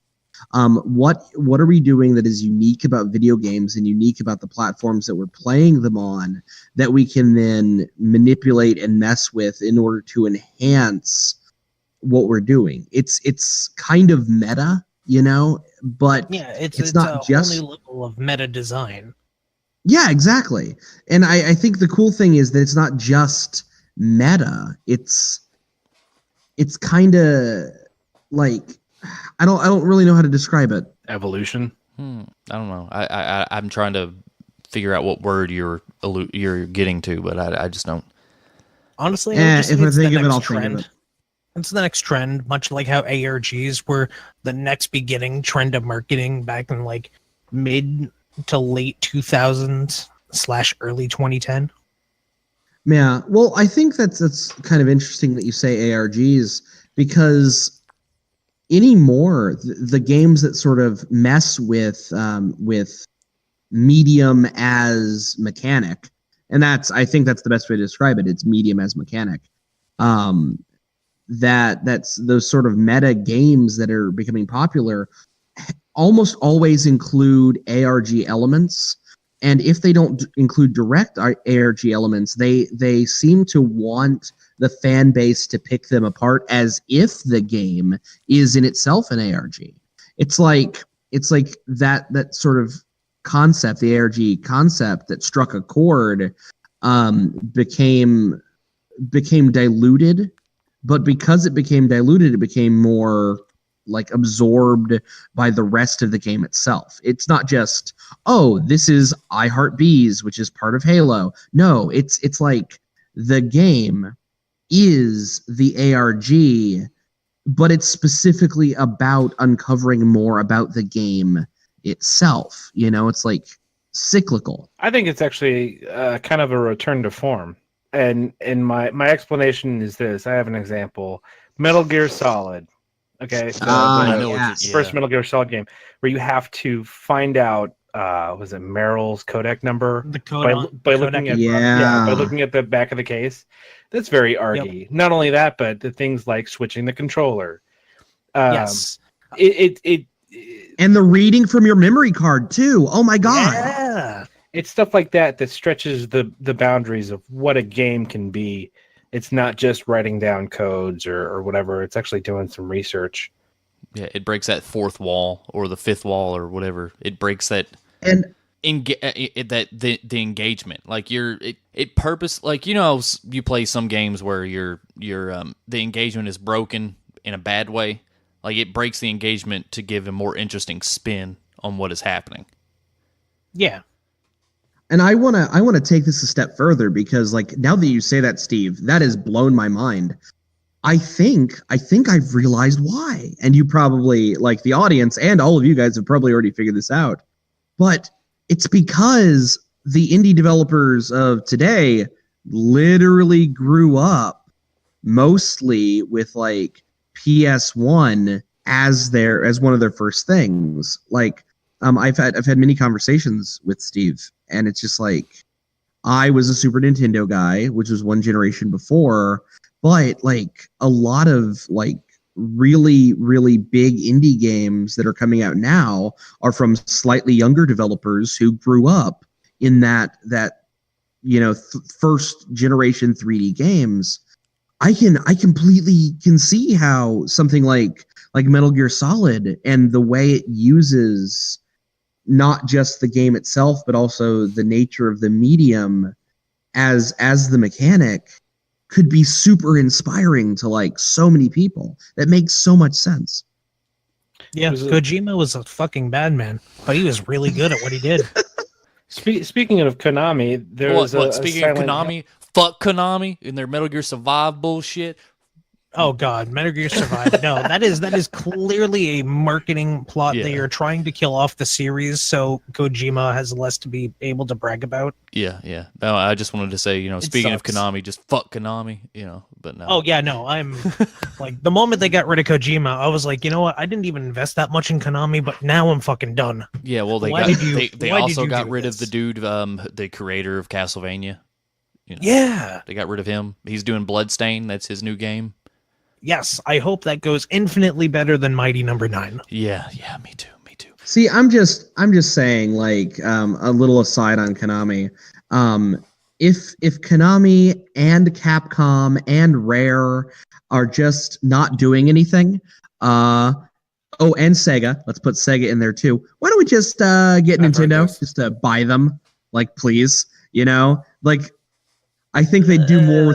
What are we doing that is unique about video games and unique about the platforms that we're playing them on that we can then manipulate and mess with in order to enhance what we're doing? It's kind of meta, but it's not just only level of meta design. Yeah, exactly. And I think the cool thing is that it's not just meta. It's kind of like I don't really know how to describe it. Evolution. I don't know. I'm trying to figure out what word you're getting to, but I just don't. Honestly, if I think of it, I'll think of it. It's the next trend, much like how ARGs were the next beginning trend of marketing back in like mid to late 2000s / early 2010. Yeah, well, I think that's kind of interesting that you say ARGs, because anymore the games that sort of mess with medium as mechanic, and I think that's the best way to describe it. It's medium as mechanic. That's those sort of meta games that are becoming popular almost always include ARG elements, and if they don't include direct ARG elements, they seem to want the fan base to pick them apart as if the game is in itself an ARG. It's like that sort of concept, the ARG concept that struck a chord, became diluted, but because it became diluted, it became more like absorbed by the rest of the game itself. It's not just, oh, this is I Heart Bees, which is part of Halo. No, it's like the game is the ARG, but it's specifically about uncovering more about the game itself. It's like cyclical. I think it's actually kind of a return to form. And my explanation is this. I have an example. Metal Gear Solid. Okay, so I know first Metal Gear Solid game where you have to find out was it Meryl's codec number by looking at the back of the case. That's very arty. Yep. Not only that, but the things like switching the controller. Yes. And the reading from your memory card too. Oh my god. Yeah. It's stuff like that stretches the boundaries of what a game can be. It's not just writing down codes or whatever. It's actually doing some research. Yeah, it breaks that fourth wall or the fifth wall or whatever. It breaks that and the engagement. Like it purpose, like you play some games where your the engagement is broken in a bad way. Like it breaks the engagement to give a more interesting spin on what is happening. Yeah. And I wanna take this a step further, because like now that you say that, Steve, that has blown my mind. I think I've realized why. And you probably, like the audience and all of you guys, have probably already figured this out. But it's because the indie developers of today literally grew up mostly with like PS1 as one of their first things. Like I've had many conversations with Steve, and it's just like, I was a Super Nintendo guy, which was one generation before, but like a lot of like really, really big indie games that are coming out now are from slightly younger developers who grew up in that first generation 3D games. I completely can see how something like Metal Gear Solid and the way it uses not just the game itself, but also the nature of the medium as the mechanic could be super inspiring to like so many people. That makes so much sense. Yeah, Kojima was a fucking bad man, but he was really good at what he did. Speaking of Konami, speaking of Konami, fuck Konami and their Metal Gear Survive bullshit. Oh God, Metal Gear Survive. No, that is clearly a marketing plot. Yeah. They are trying to kill off the series so Kojima has less to be able to brag about. Yeah. No, I just wanted to say, speaking sucks. of Konami, just fuck Konami, but no. Oh yeah, no, I'm like the moment they got rid of Kojima, I was like, you know what? I didn't even invest that much in Konami, but now I'm fucking done. Yeah, well, they also got rid of the dude, the creator of Castlevania. Yeah, they got rid of him. He's doing Bloodstain. That's his new game. Yes, I hope that goes infinitely better than Mighty Number 9. Yeah, me too. See, I'm just saying, like, a little aside on Konami. If Konami and Capcom and Rare are just not doing anything, and Sega, let's put Sega in there too. Why don't we just get Nintendo, just to buy them, like, please? Like. I think they do more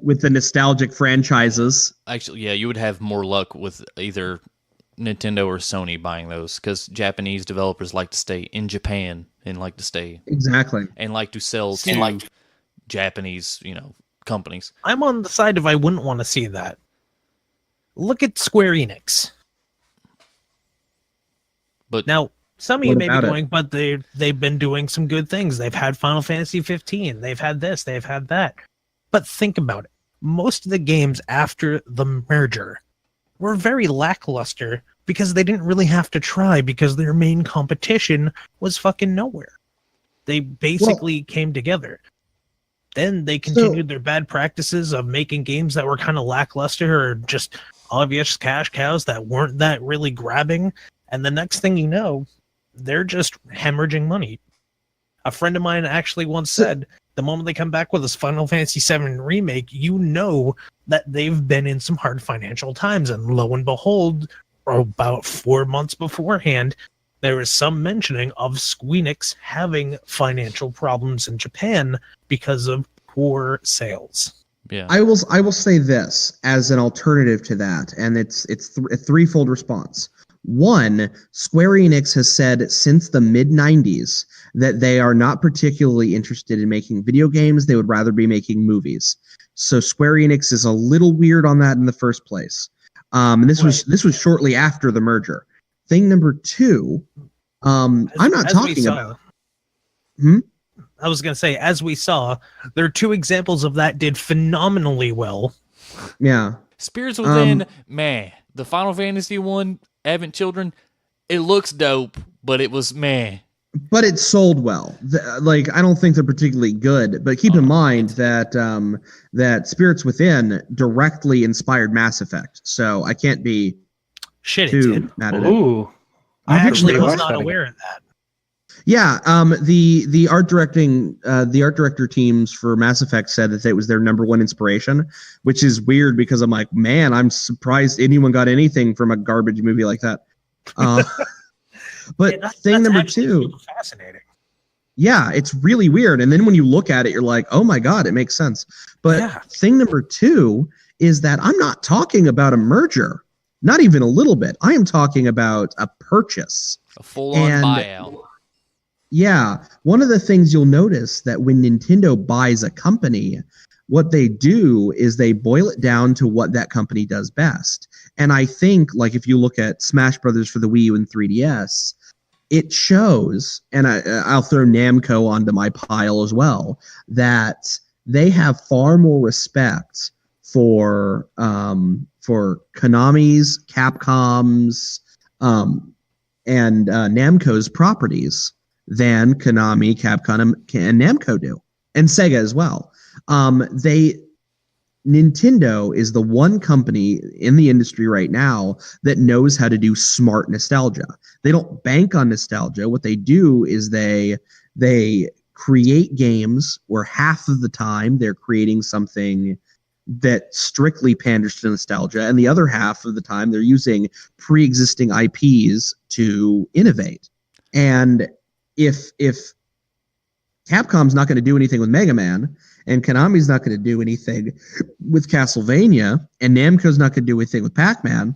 with the nostalgic franchises. Actually, yeah, you would have more luck with either Nintendo or Sony buying those, because Japanese developers like to stay in Japan and like to stay exactly and like to sell to Japanese, companies. I'm on the side of I wouldn't want to see that. Look at Square Enix. But now, some of you may be going, but they've been doing some good things. They've had Final Fantasy 15. They've had this. They've had that. But think about it. Most of the games after the merger were very lackluster because they didn't really have to try because their main competition was fucking nowhere. They basically came together. Then they continued their bad practices of making games that were kind of lackluster or just obvious cash cows that weren't that really grabbing. And the next thing you know, they're just hemorrhaging money. A friend of mine actually once said, the moment they come back with this Final Fantasy VII remake, you know that they've been in some hard financial times. And lo and behold, about 4 months beforehand, there was some mentioning of Squeenix having financial problems in Japan because of poor sales. Yeah, I will say this as an alternative to that, and it's a threefold response. One, Square Enix has said since the mid-90s that they are not particularly interested in making video games. They would rather be making movies. So Square Enix is a little weird on that in the first place. And this was shortly after the merger. Thing number two, I'm not talking about. I was going to say, as we saw, there are two examples of that did phenomenally well. Yeah. Spirits Within, meh. The Final Fantasy one, Advent Children, it looks dope, but it was meh. But it sold well. I don't think they're particularly good. But keep in mind that that Spirits Within directly inspired Mass Effect, so I can't be too mad at it. Ooh, I actually was not aware of that. Yeah, the art director teams for Mass Effect said that it was their number one inspiration, which is weird because I'm like, man, I'm surprised anyone got anything from a garbage movie like that. But yeah, thing number two, fascinating. Yeah, it's really weird. And then when you look at it, you're like, oh my God, it makes sense. But thing number two is that I'm not talking about a merger, not even a little bit. I am talking about a purchase. A full-on buyout. Yeah, one of the things you'll notice that when Nintendo buys a company, what they do is they boil it down to what that company does best. And I think, like, if you look at Smash Brothers for the Wii U and 3DS, it shows, and I'll throw Namco onto my pile as well, that they have far more respect for Konami's, Capcom's, and Namco's properties than Konami, Capcom, and Namco do, and Sega as well. Nintendo is the one company in the industry right now that knows how to do smart nostalgia. They don't bank on nostalgia. What they do is they create games where half of the time they're creating something that strictly panders to nostalgia, and the other half of the time they're using pre-existing IPs to innovate. And if Capcom's not going to do anything with Mega Man, and Konami's not going to do anything with Castlevania, and Namco's not going to do anything with Pac-Man.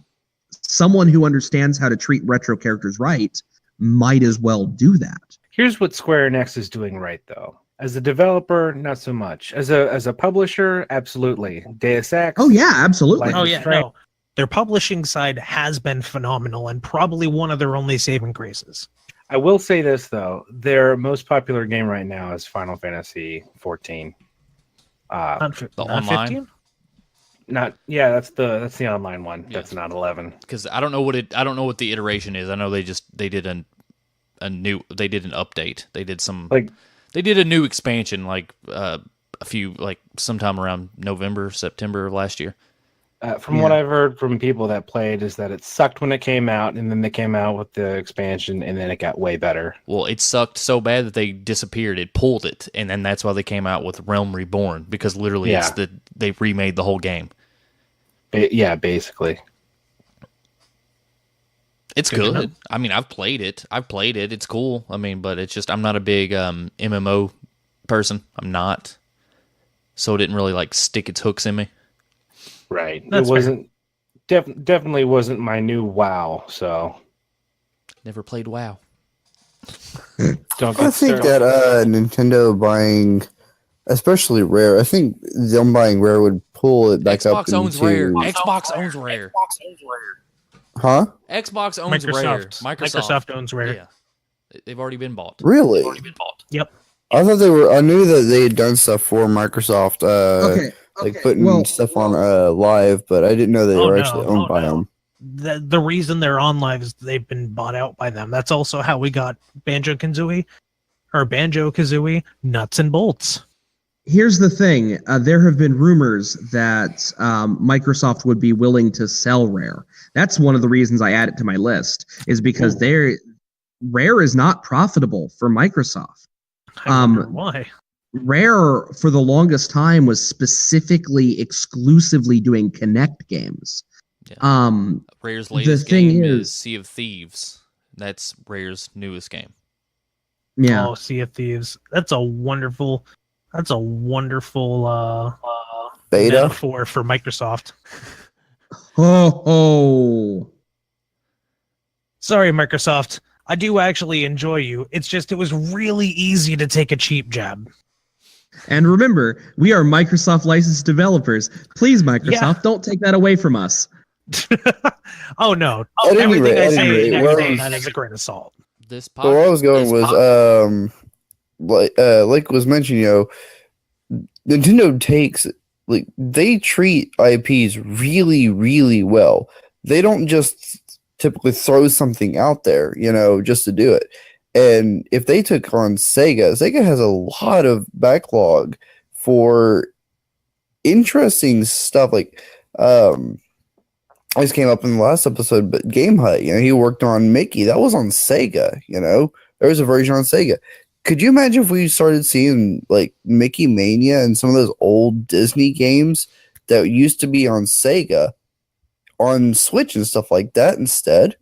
Someone who understands how to treat retro characters right might as well do that. Here's what Square Enix is doing right, though. As a developer, not so much. As a publisher, absolutely. Deus Ex. Oh yeah, absolutely. Oh yeah, no. Their publishing side has been phenomenal and probably one of their only saving graces. I will say this though: their most popular game right now is Final Fantasy 14. Not the online. 15? That's the online one. Yeah. That's not 11. Because I don't know what the iteration is. I know they did an update. They did a new expansion sometime around November, September of last year. From what I've heard from people that played is that it sucked when it came out, and then they came out with the expansion, and then it got way better. Well, it sucked so bad that they disappeared. It pulled it, and then that's why they came out with Realm Reborn, because literally they remade the whole game. Yeah, basically. It's good. I mean, I've played it. It's cool. I mean, but it's just I'm not a big MMO person. I'm not. So it didn't really stick its hooks in me. Right. That's it wasn't definitely wasn't my new WoW, so never played WoW. I think that Nintendo buying, especially Rare, I think them buying Rare would pull it back up. Xbox owns Rare. Xbox owns Rare. Huh? Xbox owns Rare. Microsoft owns Rare. Yeah. They've already been bought. Really? Yep. I thought I knew that they had done stuff for Microsoft. Putting stuff on live, but I didn't know they were actually owned by them. The reason they're on live is they've been bought out by them. That's also how we got Banjo-Kazooie nuts and bolts. Here's the thing. There have been rumors that Microsoft would be willing to sell Rare. That's one of the reasons I add it to my list, is because Rare is not profitable for Microsoft. I wonder why. Rare, for the longest time, was specifically exclusively doing Kinect games. Yeah. Rare's latest game is Sea of Thieves. That's Rare's newest game. Yeah. Oh, Sea of Thieves. That's a wonderful beta metaphor for Microsoft. Oh. Sorry, Microsoft. I do actually enjoy you. It's just it was really easy to take a cheap jab. And remember, we are Microsoft licensed developers. Please, Microsoft, don't take that away from us. Oh, no. Everything I say that is a great assault. Where I was going was, like was mentioned, Nintendo takes, they treat IPs really, really well. They don't just typically throw something out there, just to do it. And if they took on Sega has a lot of backlog for interesting stuff. This came up in the last episode, but Game Hut, he worked on Mickey. That was on Sega, There was a version on Sega. Could you imagine if we started seeing Mickey Mania and some of those old Disney games that used to be on Sega on Switch and stuff like that instead?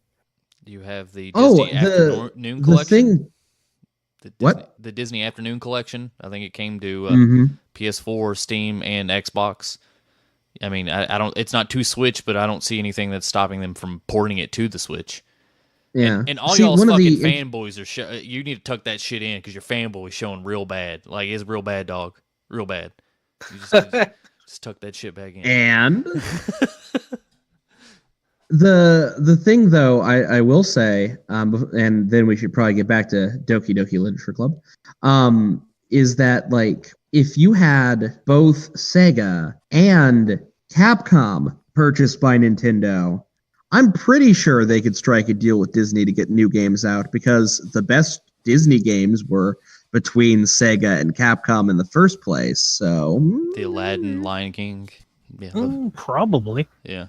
You have the Disney Afternoon Collection. The Disney Afternoon Collection. I think it came to PS4, Steam, and Xbox. I mean, I don't. It's not to Switch, but I don't see anything that's stopping them from porting it to the Switch. Yeah, and all y'all fucking fanboys are. You need to tuck that shit in because your fanboy is showing real bad. It's real bad, dog. Real bad. You just tuck that shit back in. And the thing, though, I will say, and then we should probably get back to Doki Doki Literature Club, is that if you had both Sega and Capcom purchased by Nintendo, I'm pretty sure they could strike a deal with Disney to get new games out, because the best Disney games were between Sega and Capcom in the first place. So the Aladdin, Lion King, probably. Yeah.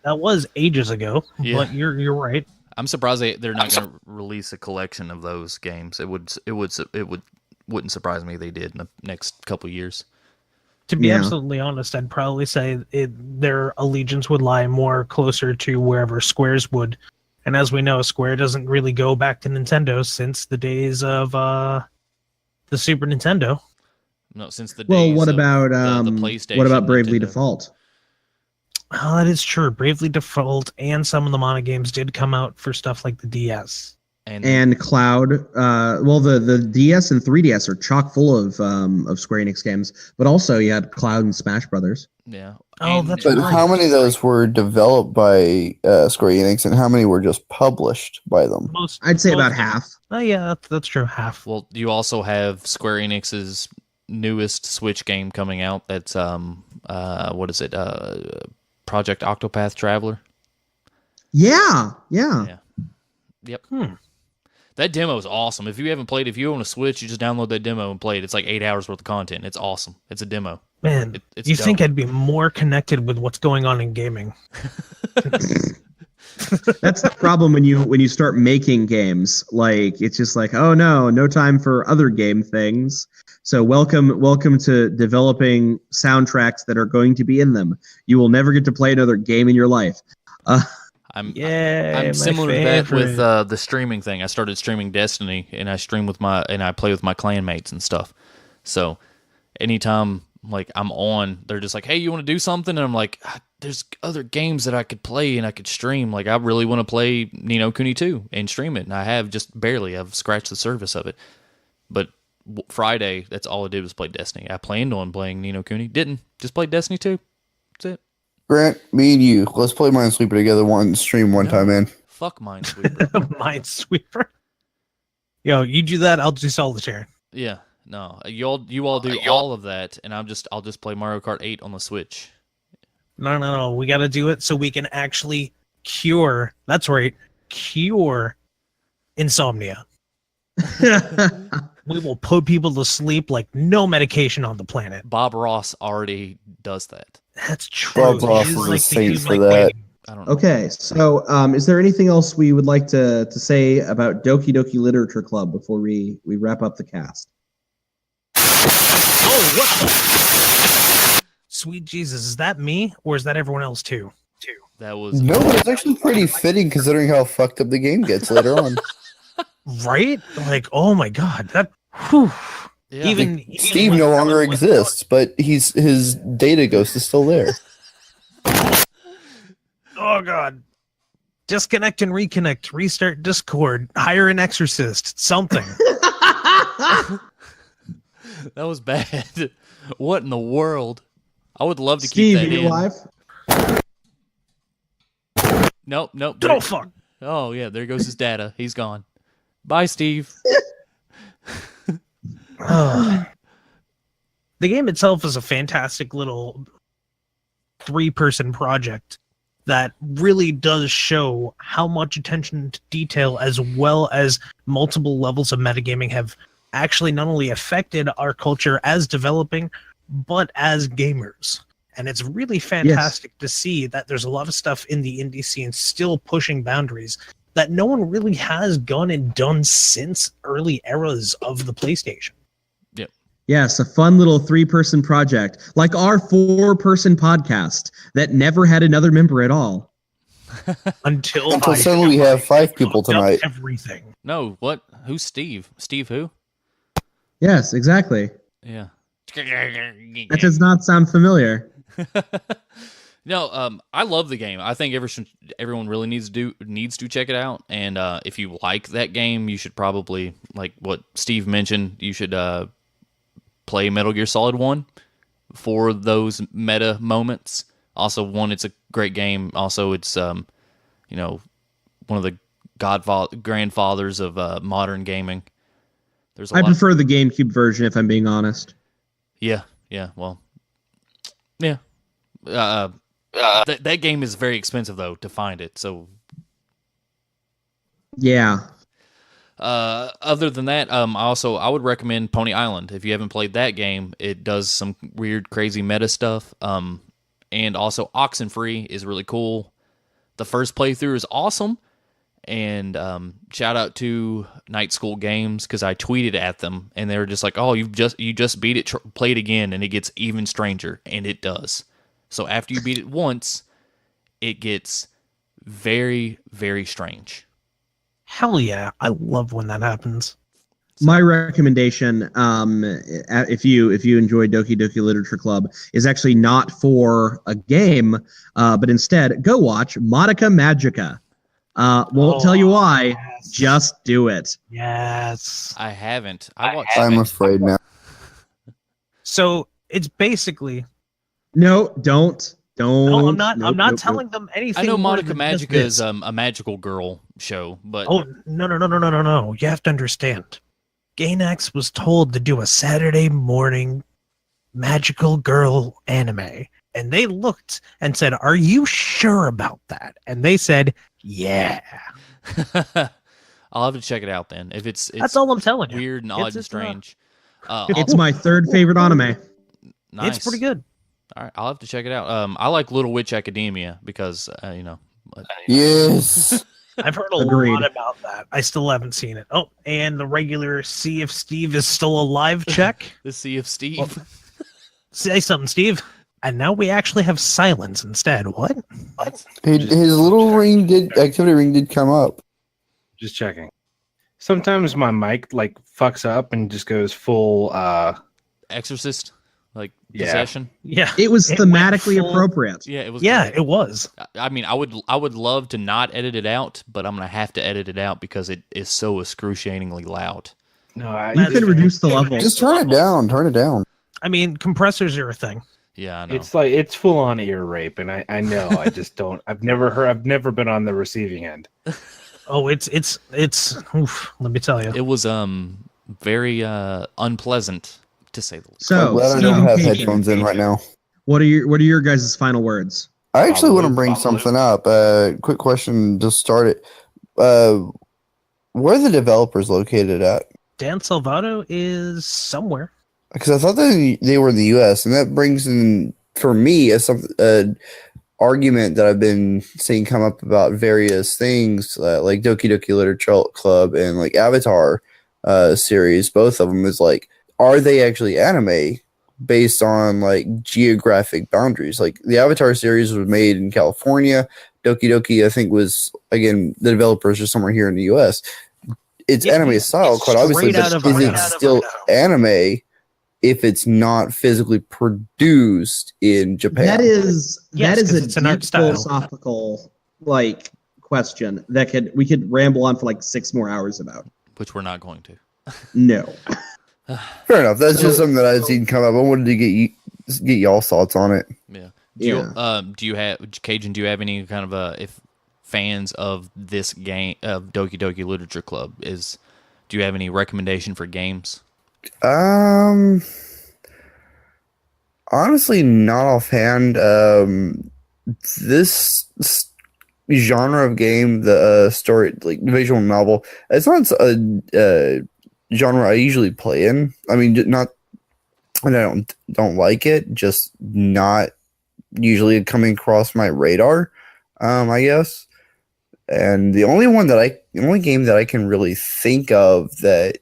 That was ages ago, but you're right. I'm surprised they're not going to release a collection of those games. It wouldn't surprise me if they did in the next couple of years. To be absolutely honest, I'd probably say their allegiance would lie more closer to wherever Square's would. And as we know, Square doesn't really go back to Nintendo since the days of the Super Nintendo. No, since the Well, days what of about the PlayStation? what about Bravely Nintendo. Default? Oh, that is true. Bravely Default and some of the Mana games did come out for stuff like the DS. And Cloud, the DS and 3DS are chock full of Square Enix games, but also you had Cloud and Smash Brothers. Yeah. Oh, And- that's But right. how many of those were developed by Square Enix, and how many were just published by them? I'd say most about of them. half. Oh yeah, that's true. Half. Well, you also have Square Enix's newest Switch game coming out. That's what is it? Project Octopath Traveler. Yeah. Yep. That demo is awesome. If you haven't played, if you own a Switch, you just download that demo and play it. It's like 8 hours worth of content. It's awesome. It's a demo. Man, It's you dope. think I'd be more connected with what's going on in gaming? That's the problem when you start making games. Like it's just like, oh no time for other game things. So welcome to developing soundtracks that are going to be in them. You will never get to play another game in your life. I'm my similar to that with favorite. the streaming thing. I started streaming Destiny, and I stream I play with my clanmates and stuff. So anytime like I'm on, they're just like, "Hey, you want to do something?" And I'm like, "There's other games that I could play and I could stream. Like I really want to play Ni no Kuni 2 and stream it, and I have just barely. I've scratched the surface of it. But Friday, that's all I did was play Destiny. I planned on playing Ni no Kuni, didn't. Just played Destiny 2. That's it. Grant, me and you, let's play Minesweeper together one stream one time, man. Fuck Minesweeper. Minesweeper. Yo, you do that, I'll do Solitaire. Yeah, no, you all do all of that, and I'll just play Mario Kart 8 on the Switch. No. We got to do it so we can actually cure. That's right, cure insomnia. We will put people to sleep like no medication on the planet. Bob Ross already does that. That's true. Bob Ross He's is a the saint human for that. waiting. I don't know. Okay, so is there anything else we would like to say about Doki Doki Literature Club before we wrap up the cast? Oh, what the? Sweet Jesus, is that me or is that everyone else too? That was No, but it's actually pretty fitting considering how fucked up the game gets later on. Right? Like, oh my God, that. Whew. yeah. Even Steve when- no longer exists, but his data ghost is still there. Oh God. Disconnect and reconnect. Restart Discord. Hire an exorcist. Something. that was bad. What in the world? I would love to Steve, keep that you in. alive? Nope. Oh fuck. Oh yeah, there goes his data. He's gone. Bye, Steve. The game itself is a fantastic little 3-person project that really does show how much attention to detail as well as multiple levels of metagaming have actually not only affected our culture as developing, but as gamers. And it's really fantastic to see that there's a lot of stuff in the indie scene still pushing boundaries that no one really has gone and done since early eras of the PlayStation. Yes, a fun little 3-person project, like our 4-person podcast that never had another member at all. Until Suddenly we have 5 people fucked up tonight. Everything. No, what? Who's Steve? Steve who? Yes, exactly. Yeah. That does not sound familiar. No, I love the game. I think everyone really needs to check it out. And if you like that game, you should probably, like what Steve mentioned, you should play Metal Gear Solid 1 for those meta moments. Also, one, it's a great game. Also, it's one of the grandfathers of modern gaming. There's a I lot. prefer the GameCube version, if I'm being honest. Yeah. Well, yeah. That game is very expensive though to find it. So Yeah. other than that, I would recommend Pony Island. If you haven't played that game, it does some weird, crazy meta stuff. And also Oxenfree is really cool. The first playthrough is awesome. And shout out to Night School Games because I tweeted at them and they were just like, "Oh, you just beat it, play it again, and it gets even stranger," and it does. So after you beat it once, it gets very, very strange. Hell yeah. I love when that happens. My recommendation, if you enjoy Doki Doki Literature Club, is actually not for a game, but instead go watch Madoka Magica. Won't tell you why. Yes. Just do it. Yes. I haven't. I'm afraid now. So it's basically. No, don't. No, I'm not. I'm not telling them anything. I know Madoka Magica is a magical girl show, but no. You have to understand. Gainax was told to do a Saturday morning magical girl anime, and they looked and said, "Are you sure about that?" And they said, "Yeah." I'll have to check it out then. If it's that's all I'm telling you. Weird and odd and strange. It's my third favorite anime. Nice. It's pretty good. All right, I'll have to check it out. I like Little Witch Academia because Yes. I've heard a lot about that. I still haven't seen it. Oh, and the regular See If Steve is Still Alive check. The See If Steve. Well, say something, Steve. And now we actually have silence instead. What? His little activity ring did come up. Just checking. Sometimes my mic fucks up and just goes full Exorcist, possession. Yeah. It was thematically appropriate. Yeah, it was. Yeah, great. it was. I mean, I would love to not edit it out, but I'm gonna have to edit it out because it is so excruciatingly loud. No, you could reduce the level. Just turn it down. Turn it down. I mean, compressors are a thing. Yeah, I know. It's full on ear rape, and I know. I just don't. I've never been on the receiving end. Oh, it's oof, let me tell you. It was very unpleasant to say the least. So, I don't have headphones in right now. What are your guys' final words? I actually want to bring something up. Quick question to start it. Where are the developers located at? Dan Salvato is somewhere. Because I thought they were in the U.S., and that brings in, for me, an argument that I've been seeing come up about various things, like Doki Doki Literature Club and like Avatar series. Both of them is are they actually anime based on geographic boundaries? Like the Avatar series was made in California. Doki Doki, I think, was, again, the developers are somewhere here in the U.S. It's anime style, quite obviously, but is it still anime if it's not physically produced in Japan? That is a an art deep style. philosophical question that we could ramble on for 6 more hours about. Which we're not going to. No. Fair enough. That's just something that I've seen come up. I wanted to get y'all's thoughts on it. Yeah. Do you have Cajun? Do you have any kind of if fans of this game of Doki Doki Literature Club do you have any recommendation for games? Honestly, not offhand. This genre of game, the story, visual novel, it's not a genre I usually play in. I mean, not, and I don't like it, just not usually coming across my radar, I guess. And the only game that I can really think of that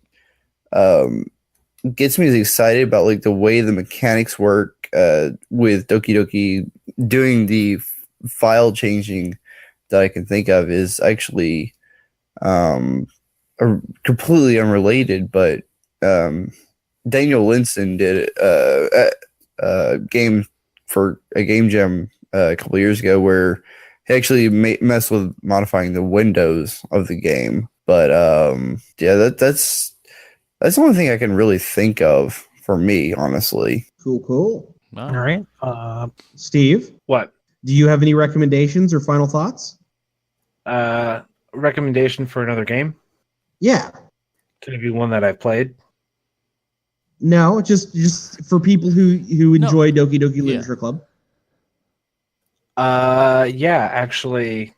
gets me excited about the way the mechanics work with Doki Doki doing the file changing that I can think of is actually completely unrelated, but Daniel Linson did a game for a game jam a couple years ago where he actually messed with modifying the windows of the game. But yeah, that's the only thing I can really think of for me, honestly. Cool. No. All right. Steve? What? Do you have any recommendations or final thoughts? Recommendation for another game? Yeah. Could it be one that I've played? No, just for people who enjoy Doki Doki Literature Club. Yeah, actually,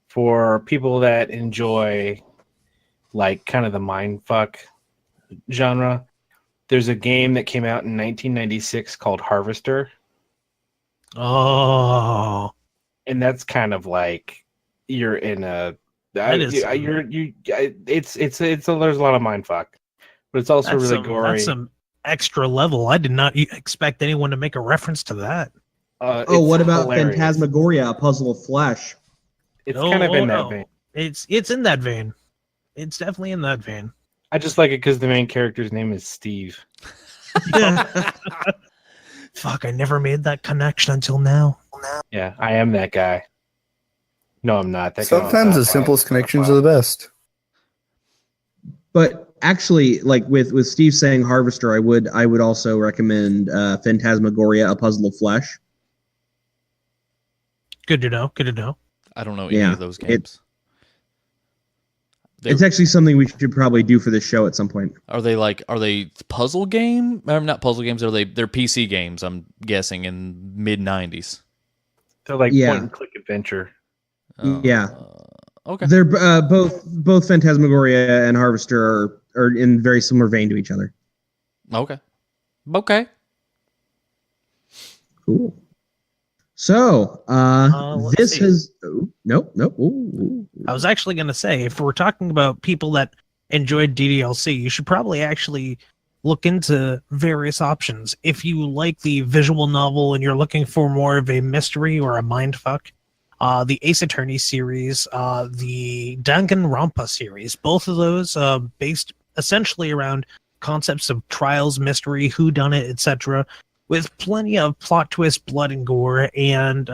for people that enjoy kind of the mindfuck genre, there's a game that came out in 1996 called Harvester. Oh, and that's kind of you're in a there's a lot of mindfuck, but it's also really gory. That's some extra level. I did not expect anyone to make a reference to that. What about hilarious. Phantasmagoria, A Puzzle of Flesh? It's kind of in that vein. It's in that vein. It's definitely in that vein. I just like it because the main character's name is Steve. Fuck, I never made that connection until now. Yeah, I am that guy. No, I'm not. Sometimes the simplest connections are the best. But actually, like with Steve saying Harvester, I would also recommend Phantasmagoria: A Puzzle of Flesh. Good to know. Good to know. I don't know any of those games. It's actually something we should probably do for this show at some point. Are they puzzle game? Not puzzle games. They're PC games, I'm guessing, in mid-90s. They're like point and click adventure. Yeah. Okay. They're both Phantasmagoria and Harvester are in very similar vein to each other. Okay. Cool. So, this see. has nope. Ooh. I was actually going to say, if we're talking about people that enjoyed DDLC, you should probably actually look into various options. If you like the visual novel and you're looking for more of a mystery or a mindfuck, the Ace Attorney series, the Danganronpa series, both of those based essentially around concepts of trials, mystery, whodunit, etc., with plenty of plot twist, blood, and gore. And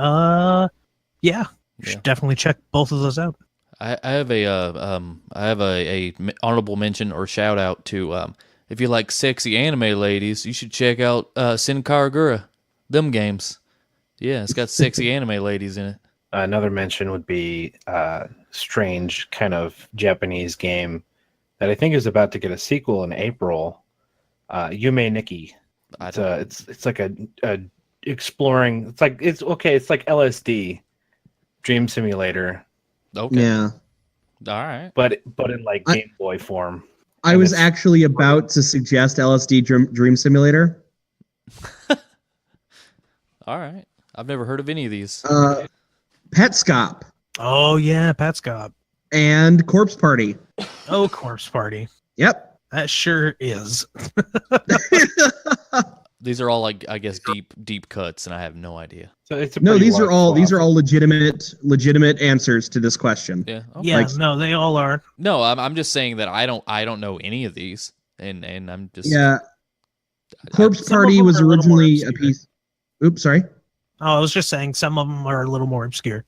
you should definitely check both of those out. I have a honorable mention or shout out to if you like sexy anime ladies, you should check out Sin Karagura. Them games. Yeah, it's got sexy anime ladies in it. Another mention would be strange kind of Japanese game that I think is about to get a sequel in April. Yume Nikki. It's like a exploring. It's like LSD, Dream Simulator. Okay. Yeah. All right. But in like Game Boy form. I was actually about to suggest LSD Dream Simulator. All right. I've never heard of any of these. Petscop. Oh yeah, Petscop. And Corpse Party. Oh, Corpse Party. Yep. That sure is. These are all like, I guess, deep cuts, and I have no idea. So it's these are all legitimate answers to this question. Yeah. Okay. Yeah, no, they all are. No, I'm just saying that I don't know any of these, and I'm just Corpse Party was originally a piece. Oops, sorry. Oh, I was just saying some of them are a little more obscure.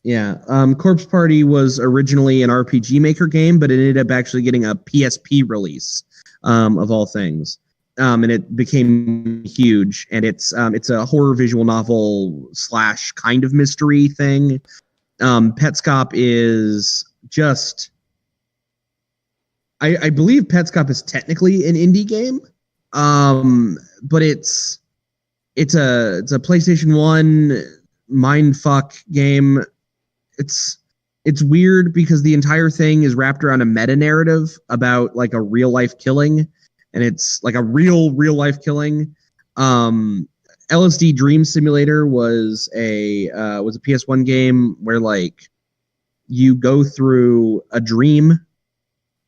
Yeah, Corpse Party was originally an RPG Maker game, but it ended up actually getting a PSP release, of all things, and it became huge. And it's a horror visual novel / kind of mystery thing. Petscop is just, I believe Petscop is technically an indie game, but it's a PlayStation 1 mindfuck game. It's weird because the entire thing is wrapped around a meta narrative about like a real life killing, and it's like a real life killing. LSD Dream Simulator was a PS1 game where like you go through a dream,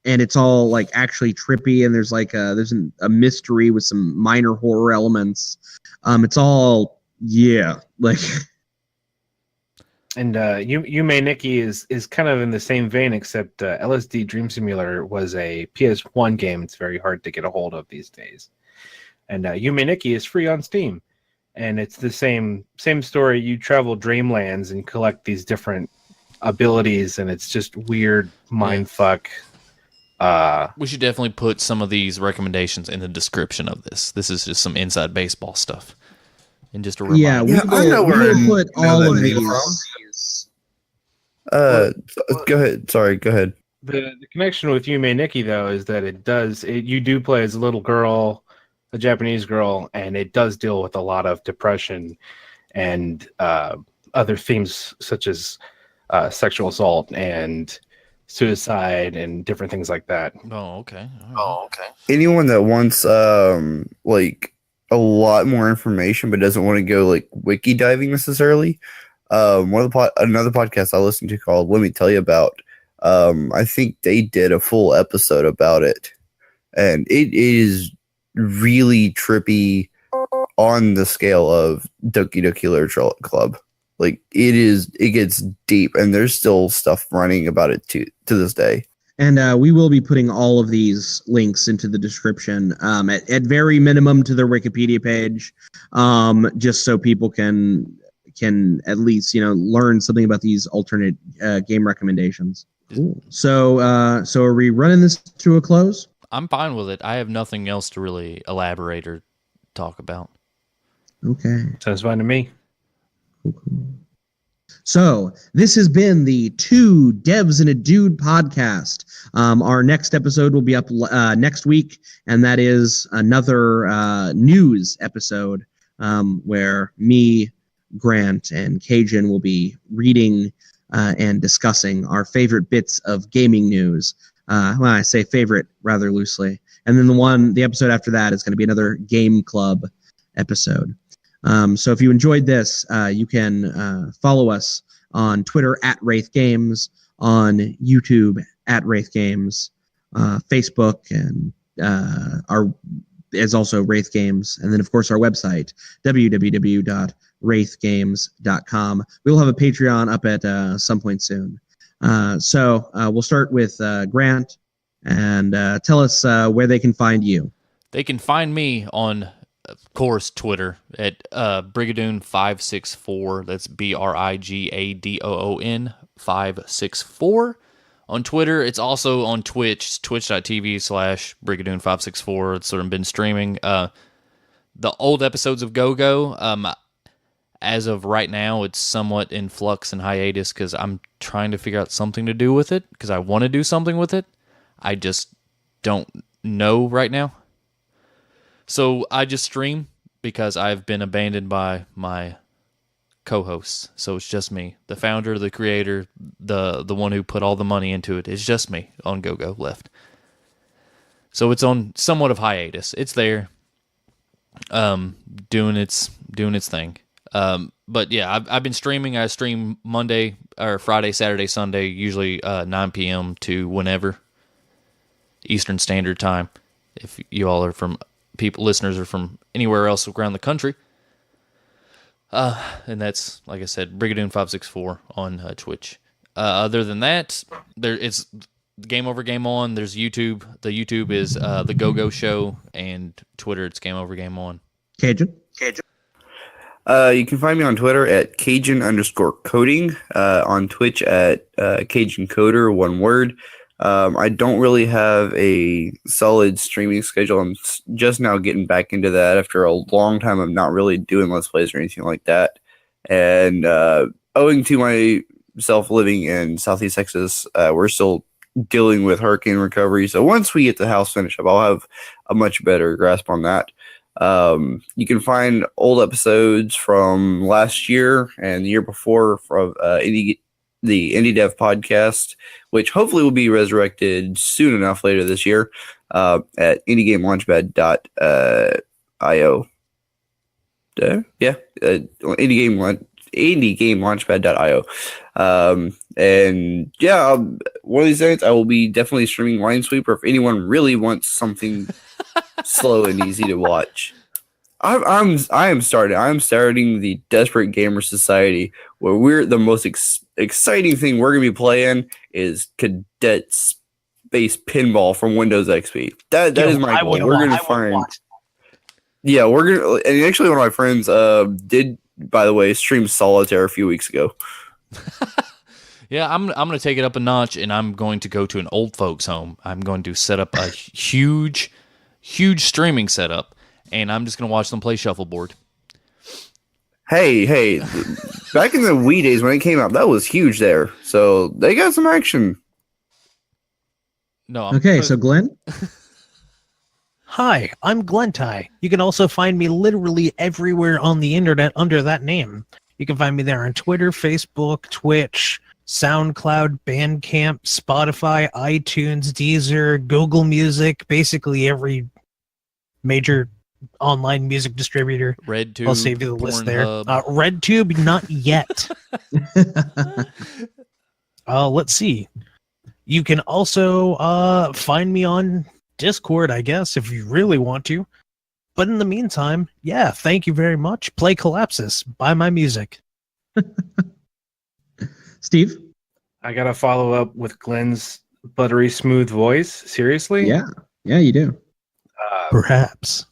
and it's all like actually trippy, and there's like there's a mystery with some minor horror elements. It's all like. And Yume Nikki is kind of in the same vein, except LSD Dream Simulator was a PS1 game. It's very hard to get a hold of these days. And Yume Nikki is free on Steam. And it's the same story. You travel dreamlands and collect these different abilities, and it's just weird mindfuck. We should definitely put some of these recommendations in the description of this. This is just some inside baseball stuff. And just a reminder. I know where we'll put all of these. Go ahead. Sorry, go ahead. The connection with Yume Nikki, though, is that you do play as a little girl, a Japanese girl, and it does deal with a lot of depression and other themes such as sexual assault and suicide and different things like that. Oh, okay. Anyone that wants like a lot more information but doesn't want to go like wiki diving necessarily, another podcast I listened to called Let Me Tell You About, I think they did a full episode about it, and it is really trippy on the scale of Doki Doki Literature Club. Like it gets deep, and there's still stuff running about it to this day. And we will be putting all of these links into the description at very minimum to their Wikipedia page, just so people can at least learn something about these alternate game recommendations. Cool. So are we running this to a close? I'm fine with it. I have nothing else to really elaborate or talk about. Okay. Sounds fine to me. Cool. So this has been the Two Devs and a Dude podcast. Our next episode will be up next week, and that is another news episode where me, Grant, and Cajun will be reading and discussing our favorite bits of gaming news. Well, I say favorite rather loosely. And then the episode after that is going to be another Game Club episode. So if you enjoyed this, you can follow us on Twitter at Wraith Games, on YouTube at Wraith Games, Facebook, and is also Wraith Games. And then, of course, our website, www.wraithgames.com. We'll have a Patreon up at some point soon. So we'll start with Grant, and tell us where they can find you. They can find me on, of course, Twitter at Brigadoon564. That's Brigadoon 564 on Twitter. It's also on Twitch, twitch.tv/Brigadoon564. It's sort of been streaming the old episodes of Go-Go. As of right now, it's somewhat in flux and hiatus because I'm trying to figure out something to do with it because I want to do something with it. I just don't know right now. So I just stream because I've been abandoned by my co-hosts. So it's just me, the founder, the creator, the one who put all the money into it. It's just me on Go-Go left. So it's on somewhat of hiatus. It's there, doing its thing. But yeah, I've been streaming. I stream Monday or Friday, Saturday, Sunday, usually 9 p.m. to whenever Eastern Standard Time. If you all are listeners are from anywhere else around the country. And that's, like I said, Brigadoon564 on Twitch. Other than that, it's GameOver GameOn. There's YouTube. The YouTube is the Go-Go Show, and Twitter it's GameOver GameOn. Cajun. You can find me on Twitter at Cajun_Coding, on Twitch at Cajun Coder, one word. I don't really have a solid streaming schedule. I'm just now getting back into that after a long time of not really doing Let's Plays or anything like that. And owing to myself living in Southeast Texas, we're still dealing with hurricane recovery. So once we get the house finished up, I'll have a much better grasp on that. You can find old episodes from last year and the year before from the IndieView Podcast, which hopefully will be resurrected soon enough later this year at IndieGameLaunchpad.io. IndieGameLaunchpad.io. And yeah, one of these days I will be definitely streaming Minesweeper if anyone really wants something slow and easy to watch. I'm starting the Desperate Gamer Society, where we're the most exciting thing we're gonna be playing is Cadet Space Pinball from Windows XP. That is my goal. We're gonna find. Yeah, we're gonna. And actually, one of my friends did, by the way, stream Solitaire a few weeks ago. Yeah, I'm gonna take it up a notch, and I'm going to go to an old folks' home. I'm going to set up a huge streaming setup. And I'm just going to watch them play shuffleboard. Hey, back in the Wii days when it came out, that was huge there. So they got some action. No. Okay, so Glenn? Hi, I'm Glenntai. You can also find me literally everywhere on the internet under that name. You can find me there on Twitter, Facebook, Twitch, SoundCloud, Bandcamp, Spotify, iTunes, Deezer, Google Music, basically every major online music distributor. RedTube. I'll save you the list there. Pornhub. RedTube, not yet. Let's see. You can also find me on Discord, I guess, if you really want to. But in the meantime, yeah, thank you very much. Play Collapsus. Buy my music. Steve? I gotta follow up with Glenn's buttery smooth voice. Seriously? Yeah, you do. Perhaps.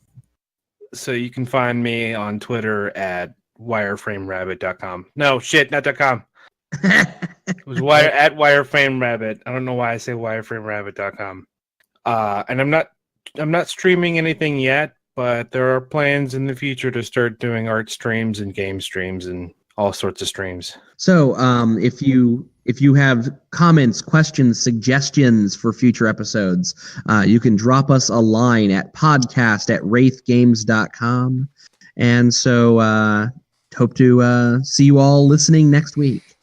So you can find me on Twitter at wireframerabbit.com. No, shit, not .com. It was at wireframerabbit. I don't know why I say wireframerabbit.com. And I'm not streaming anything yet, but there are plans in the future to start doing art streams and game streams and all sorts of streams. So, if you have comments, questions, suggestions for future episodes, you can drop us a line at podcast@wraithgames.com. And so, hope to see you all listening next week.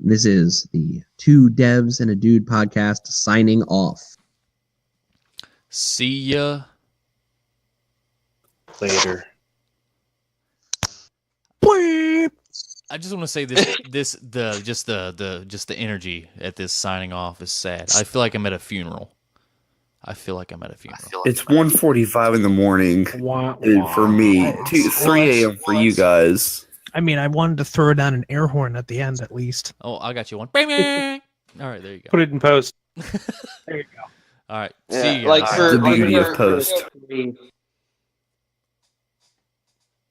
This is the Two Devs and a Dude podcast signing off. See ya later. I just want to say the energy at this signing off is sad. I feel like I'm at a funeral. It's 1:45 in the morning for me. 3 a.m. for you guys. I mean, I wanted to throw down an air horn at the end at least. Oh, I got you one. All right, there you go. Put it in post. There you go. All right. Yeah, See you. like the beauty of post.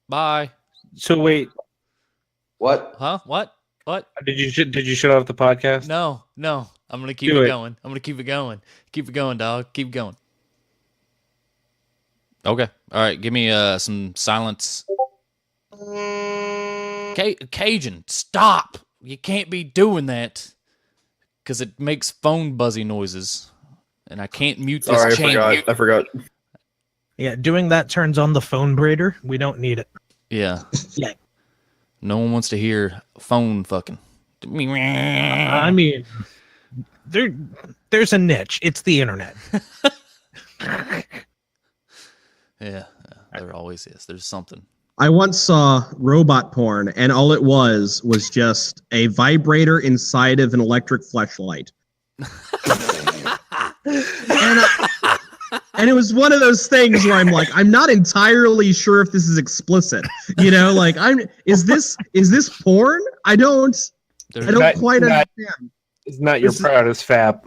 Bye. So wait. What? Huh? What? Did you shut off the podcast? No. I'm gonna keep it going. I'm gonna keep it going. Keep it going, dog. Keep going. Okay. All right. Give me some silence. Cajun, stop! You can't be doing that because it makes phone buzzy noises, and I can't mute this channel. I forgot. Yeah, doing that turns on the phone braider. We don't need it. Yeah. Yeah. No one wants to hear phone fucking. I mean, there's a niche. It's the internet. Yeah, there always is. There's something. I once saw robot porn, and all it was just a vibrator inside of an electric fleshlight. And it was one of those things where I'm like, I'm not entirely sure if this is explicit. You know, like is this porn? I don't quite understand. It's not your proudest fap.